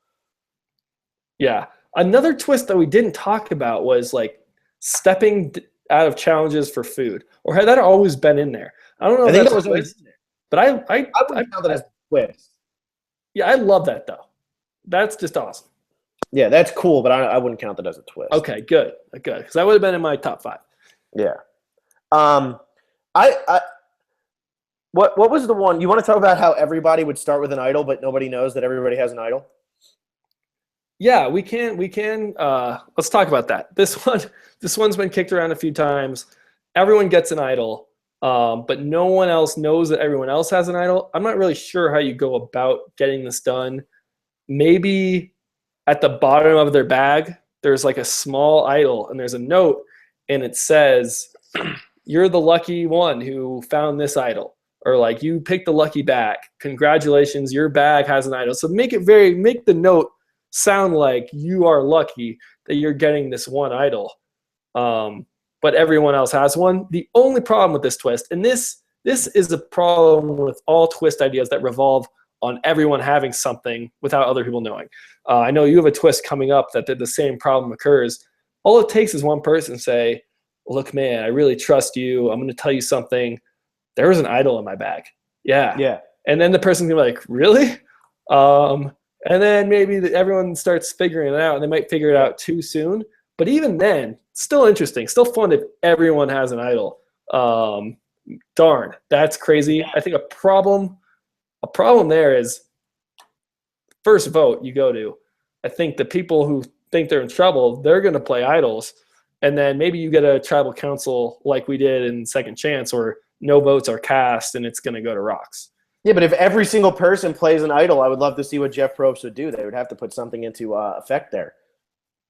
B: yeah. Another twist that we didn't talk about was like stepping out of challenges for food, or had that always been in there? I don't know.
A: I think that was always in there.
B: But I
A: wouldn't count that as a twist.
B: Yeah, I love that though. That's just awesome.
A: Yeah, that's cool, but I wouldn't count that as a twist.
B: Okay, good, because that would have been in my top 5.
A: Yeah. What was the one you want to talk about? How everybody would start with an idol, but nobody knows that everybody has an idol.
B: Yeah, we can. Let's talk about that. This one's been kicked around a few times. Everyone gets an idol, but no one else knows that everyone else has an idol. I'm not really sure how you go about getting this done. Maybe at the bottom of their bag, there's like a small idol, and there's a note, and it says, "You're the lucky one who found this idol," or like, "You picked the lucky bag. Congratulations, your bag has an idol." So make the note sound like you are lucky that you're getting this one idol, but everyone else has one. The only problem with this twist, and this is a problem with all twist ideas that revolve on everyone having something without other people knowing. I know you have a twist coming up that the same problem occurs. All it takes is one person say, "Look, man, I really trust you. I'm going to tell you something. There was an idol in my bag." Yeah. And then the person's going to be like, "Really?" And then maybe everyone starts figuring it out, and they might figure it out too soon. But even then, still interesting, still fun if everyone has an idol. Darn, that's crazy. I think a problem there is first vote you go to. I think the people who think they're in trouble, they're going to play idols. And then maybe you get a tribal council like we did in Second Chance, where no votes are cast and it's going to go to rocks.
A: Yeah, but if every single person plays an idol, I would love to see what Jeff Probst would do. They would have to put something into effect there.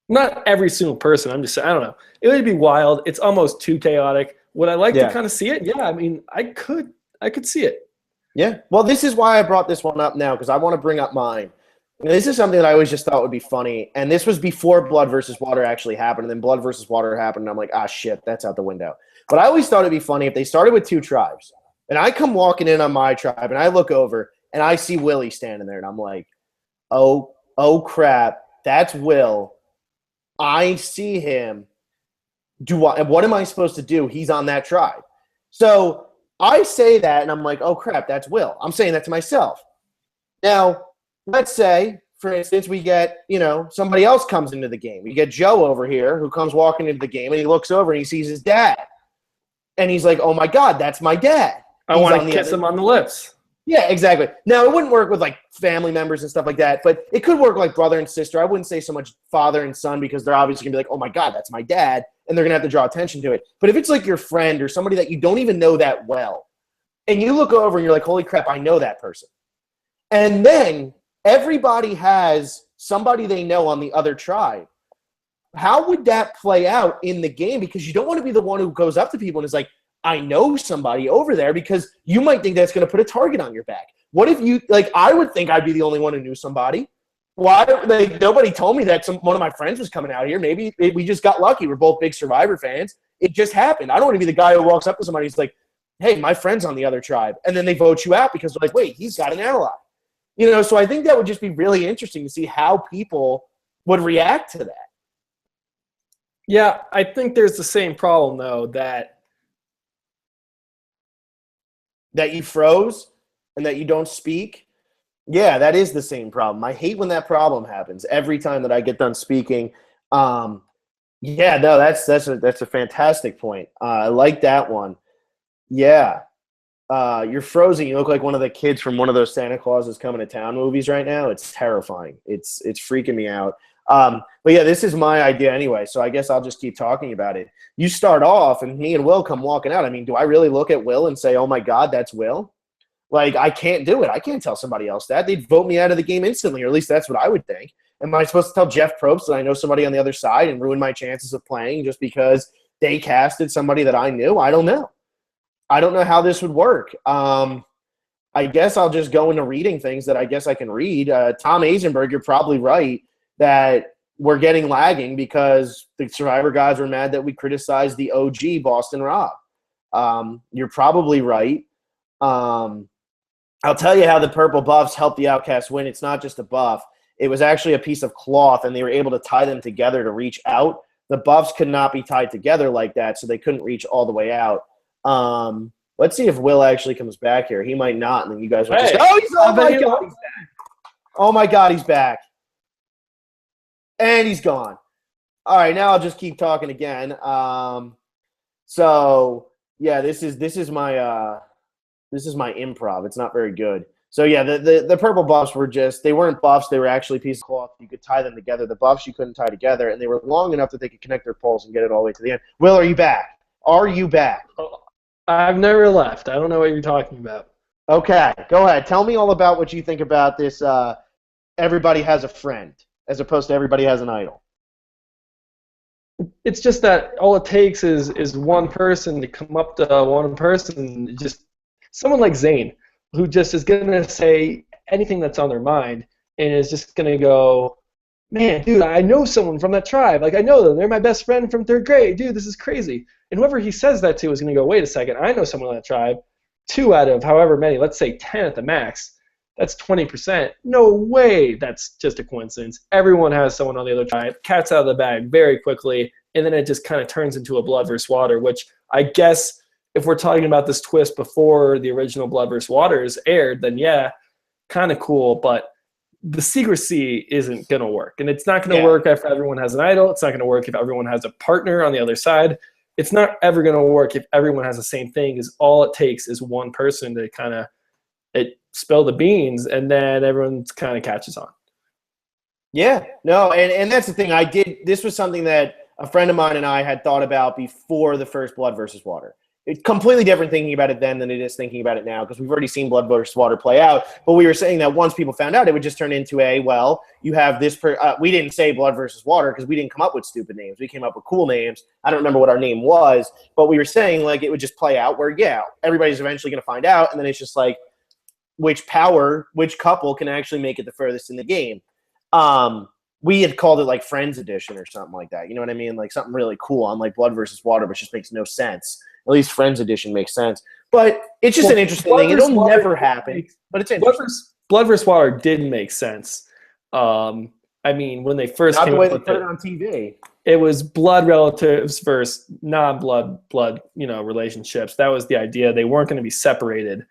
B: Not every single person. I'm just saying, I don't know. It would be wild. It's almost too chaotic. Would I like to kind of see it? Yeah, I mean, I could see it.
A: Yeah. Well, this is why I brought this one up now, because I want to bring up mine. And this is something that I always just thought would be funny. And this was before Blood versus Water actually happened. And then Blood versus Water happened. And I'm like, shit, that's out the window. But I always thought it'd be funny if they started with 2 tribes. And I come walking in on my tribe, and I look over, and I see Willie standing there. And I'm like, oh crap, that's Will. I see him. What am I supposed to do? He's on that tribe. So I say that, and I'm like, oh, crap, that's Will. I'm saying that to myself. Now, let's say, for instance, we get, somebody else comes into the game. We get Joe over here who comes walking into the game, and he looks over, and he sees his dad. And he's like, oh, my God, that's my dad.
B: I want to kiss him on the lips.
A: Yeah, exactly. Now, it wouldn't work with, like, family members and stuff like that, but it could work like brother and sister. I wouldn't say so much father and son, because they're obviously going to be like, oh, my God, that's my dad, and they're going to have to draw attention to it. But if it's like your friend or somebody that you don't even know that well, and you look over and you're like, holy crap, I know that person. And then everybody has somebody they know on the other tribe. How would that play out in the game? Because you don't want to be the one who goes up to people and is like, I know somebody over there, because you might think that's going to put a target on your back. What if you, like, I would think I'd be the only one who knew somebody. Why? Like, nobody told me that one of my friends was coming out here. Maybe we just got lucky. We're both big Survivor fans. It just happened. I don't want to be the guy who walks up to somebody who's like, hey, my friend's on the other tribe. And then they vote you out because they're like, wait, he's got an ally. So I think that would just be really interesting to see how people would react to that.
B: Yeah, I think there's the same problem, though, that
A: you froze and that you don't speak. Yeah, that is the same problem. I hate when that problem happens every time that I get done speaking. Yeah, no, that's a fantastic point. I like that one. Yeah. You're frozen. You look like one of the kids from one of those Santa Claus is Coming to Town movies right now. It's terrifying. It's freaking me out. But yeah, this is my idea anyway, so I guess I'll just keep talking about it. You start off, and me and Will come walking out. I mean, do I really look at Will and say, oh, my God, that's Will? Like, I can't do it. I can't tell somebody else that. They'd vote me out of the game instantly, or at least that's what I would think. Am I supposed to tell Jeff Probst that I know somebody on the other side and ruin my chances of playing just because they casted somebody that I knew? I don't know. I don't know how this would work. I guess I'll just go into reading things that I guess I can read. Tom Azenberg, you're probably right that we're getting lagging because the Survivor guys were mad that we criticized the OG Boston Rob. You're probably right. I'll tell you how the purple buffs helped the Outcasts win. It's not just a buff. It was actually a piece of cloth, and they were able to tie them together to reach out. The buffs could not be tied together like that, so they couldn't reach all the way out. Let's see if Will actually comes back here. He might not, and then you guys will just go, oh my God, he's back. Oh my God, he's back. And he's gone. All right, now I'll just keep talking again. So yeah, this is my improv. It's not very good. So yeah, the purple buffs were they weren't buffs, they were actually pieces of cloth. You could tie them together. The buffs you couldn't tie together, and they were long enough that they could connect their poles and get it all the way to the end. Will, are you back? Are you back?
B: I've never left. I don't know what you're talking about.
A: Okay, go ahead. Tell me all about what you think about this everybody has a friend as opposed to everybody has an idol.
B: It's just that all it takes is one person to come up to one person, just someone like Zane, who just is going to say anything that's on their mind and is just going to go, man, dude, I know someone from that tribe. Like, I know them. They're my best friend from 3rd grade. Dude, this is crazy. And whoever he says that to is going to go, wait a second, I know someone on that tribe. 2 out of however many, let's say 10 at the max. That's 20%. No way that's just a coincidence. Everyone has someone on the other tribe. Cat's out of the bag very quickly, and then it just kind of turns into a blood versus water, which I guess if we're talking about this twist before the original Blood vs. Waters aired, then yeah, kind of cool, but the secrecy isn't going to work. And it's not going to work if everyone has an idol. It's not going to work if everyone has a partner on the other side. It's not ever going to work if everyone has the same thing, because all it takes is one person to kind of spill the beans, and then everyone kind of catches on.
A: Yeah, no, and that's the thing. This was something that a friend of mine and I had thought about before the first Blood versus Water. It's completely different thinking about it then than it is thinking about it now, because we've already seen Blood versus Water play out. But we were saying that once people found out, it would just turn into you have this we didn't say Blood versus Water because we didn't come up with stupid names. We came up with cool names. I don't remember what our name was, but we were saying like it would just play out where, everybody's eventually going to find out, and then it's just like which couple can actually make it the furthest in the game. We had called it like Friends Edition or something like that. You know what I mean? Like something really cool on like Blood versus Water, which just makes no sense. At least Friends Edition makes sense. But it's just an interesting thing. It'll never happen, but it's interesting.
B: Blood vs. Water didn't make sense. I mean, when they first
A: came
B: up
A: with
B: it
A: on TV,
B: it was blood relatives versus non-blood relationships. That was the idea. They weren't going to be separated.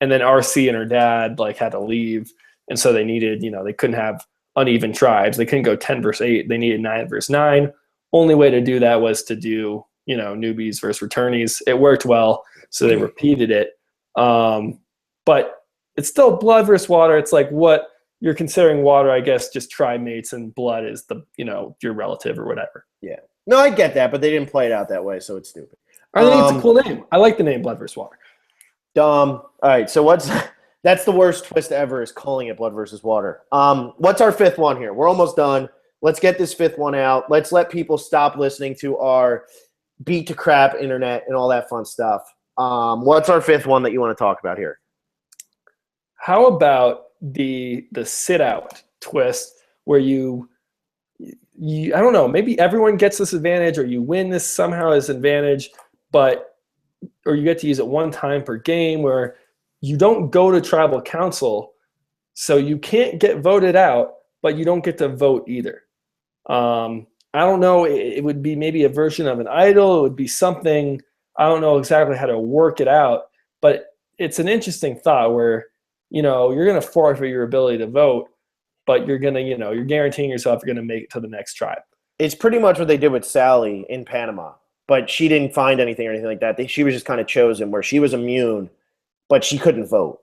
B: And then RC and her dad had to leave, and so they needed, they couldn't have uneven tribes. They couldn't go 10 versus 8. They needed 9 versus 9. Only way to do that was to do newbies versus returnees. It worked well, so they repeated it. But it's still Blood versus Water. It's like what you're considering water, I guess, just tribe mates, and blood is your relative or whatever.
A: Yeah. No, I get that, but they didn't play it out that way, so it's stupid.
B: I think it's a cool name. I like the name Blood versus Water.
A: All right, so that's the worst twist ever, is calling it Blood versus Water. What's our fifth one here? We're almost done. Let's get this fifth one out. Let's let people stop listening to our beat to crap internet and all that fun stuff. What's our fifth one that you want to talk about here?
B: How about the sit out twist where you I don't know, maybe everyone gets this advantage, or you win this somehow as an advantage, or you get to use it one time per game, where you don't go to tribal council, so you can't get voted out, but you don't get to vote either. I don't know, it would be maybe a version of an idol. It would be something, I don't know exactly how to work it out, but it's an interesting thought where, you're going to forfeit your ability to vote, but you're going to, you're guaranteeing yourself you're going to make it to the next tribe. It's
A: pretty much what they did with Sally in Panama, but she didn't find anything or anything like that. She was just kind of chosen where she was immune, but she couldn't vote.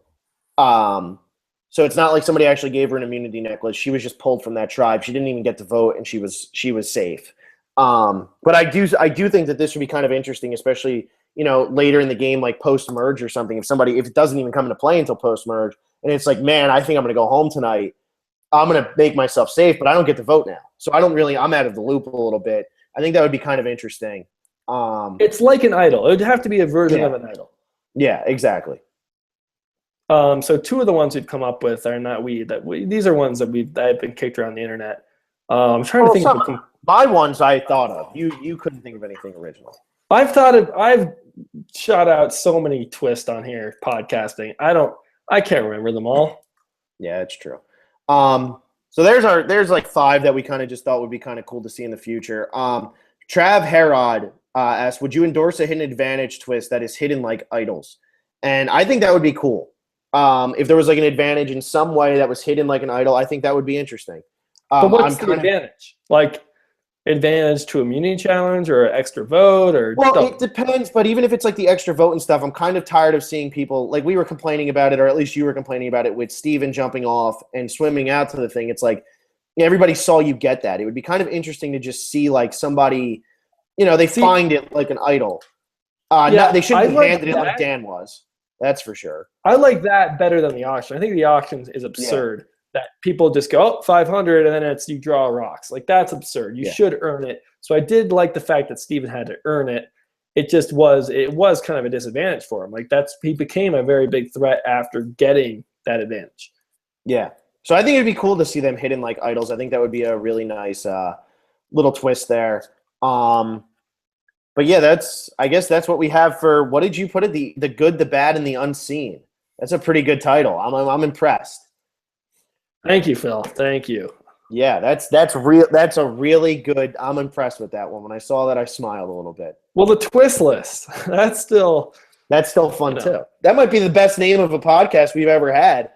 A: So it's not like somebody actually gave her an immunity necklace. She was just pulled from that tribe. She didn't even get to vote, and she was safe. But I do think that this would be kind of interesting, especially later in the game, like post-merge or something, if it doesn't even come into play until post-merge, and it's like, man, I think I'm going to go home tonight, I'm going to make myself safe, but I don't get to vote now. So I'm out of the loop a little bit. I think that would be kind of interesting.
B: It's like an idol. It would have to be a version of an idol.
A: Yeah, exactly.
B: So two of the ones we've come up with are not these are ones that have been kicked around the internet. I'm trying to think of
A: my ones I thought of. You couldn't think of anything original.
B: I've shot out so many twists on here podcasting. I can't remember them all.
A: Yeah, it's true. So there's like 5 that we kind of just thought would be kind of cool to see in the future. Trav Herod asked, would you endorse a hidden advantage twist that is hidden like idols? And I think that would be cool. If there was like an advantage in some way that was hidden like an idol, I think that would be interesting.
B: But what's the advantage? Like advantage to immunity challenge or extra vote or?
A: Well, it depends. But even if it's like the extra vote and stuff, I'm kind of tired of seeing people like we were complaining about it, or at least you were complaining about it with Steven jumping off and swimming out to the thing. It's like everybody saw you get that. It would be kind of interesting to just see like somebody, they find it like an idol. They shouldn't be handed it like Dan was. That's for sure.
B: I like that better than the auction. I think the auction is absurd. That people just go, 500, and then you draw rocks. Like, that's absurd. You should earn it. So I did like the fact that Steven had to earn it. It was kind of a disadvantage for him. Like, he became a very big threat after getting that advantage.
A: Yeah. So I think it'd be cool to see them hidden like idols. I think that would be a really nice little twist there. But yeah, I guess that's what we have for, what did you put it? The good, the bad, and the unseen. That's a pretty good title. I'm impressed.
B: Thank you, Phil. Thank you.
A: Yeah, that's real. That's a really good. I'm impressed with that one. When I saw that, I smiled a little bit.
B: Well, the twist list, that's still
A: fun too. That might be the best name of a podcast we've ever had.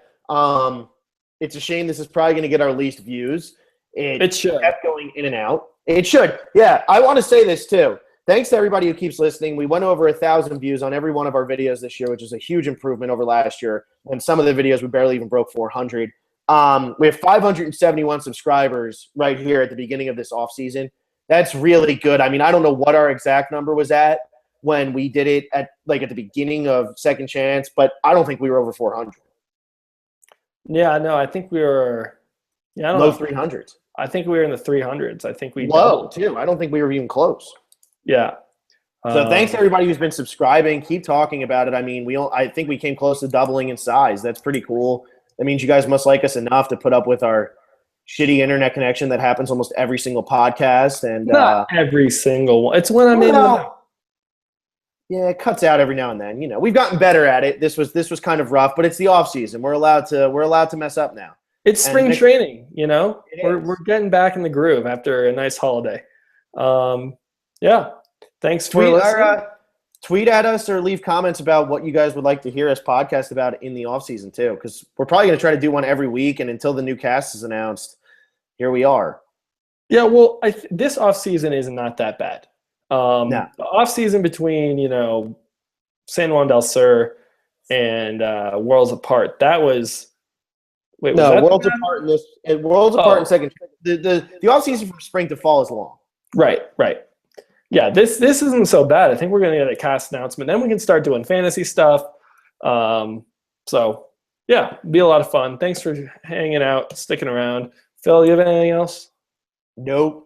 A: It's a shame this is probably going to get our least views.
B: It should.
A: Kept going in and out. It should. Yeah, I want to say this too. Thanks to everybody who keeps listening. We went over 1,000 views on every one of our videos this year, which is a huge improvement over last year. And some of the videos we barely even broke 400. We have 571 subscribers right here at the beginning of this offseason. That's really good. I mean, I don't know what our exact number was at when we did it at the beginning of Second Chance, but I don't think we were over 400.
B: Yeah, no, I think we were
A: low 300s.
B: I think we were in the 300s. I think we
A: low too. I don't think we were even close.
B: Yeah.
A: So thanks to everybody who's been subscribing. Keep talking about it. I mean, I think we came close to doubling in size. That's pretty cool. That means you guys must like us enough to put up with our shitty internet connection that happens almost every single podcast. And
B: not every single one. It's when I'm in.
A: Yeah, it cuts out every now and then. We've gotten better at it. This was kind of rough, but it's the off season. We're allowed to mess up now.
B: It's spring training. We're getting back in the groove after a nice holiday. Yeah. Thanks for listening.
A: Tweet at us or leave comments about what you guys would like to hear us podcast about in the offseason too, because we're probably going to try to do one every week, and until the new cast is announced, here we are.
B: Yeah, well, this offseason is not that bad. The offseason between, San Juan del Sur and Worlds Apart, that was – wait, was that
A: Worlds Apart in Worlds Apart in second. The offseason from spring to fall is long.
B: Right. Yeah, this isn't so bad. I think we're going to get a cast announcement. Then we can start doing fantasy stuff. So, yeah, be a lot of fun. Thanks for hanging out, sticking around. Phil, you have anything else?
A: Nope.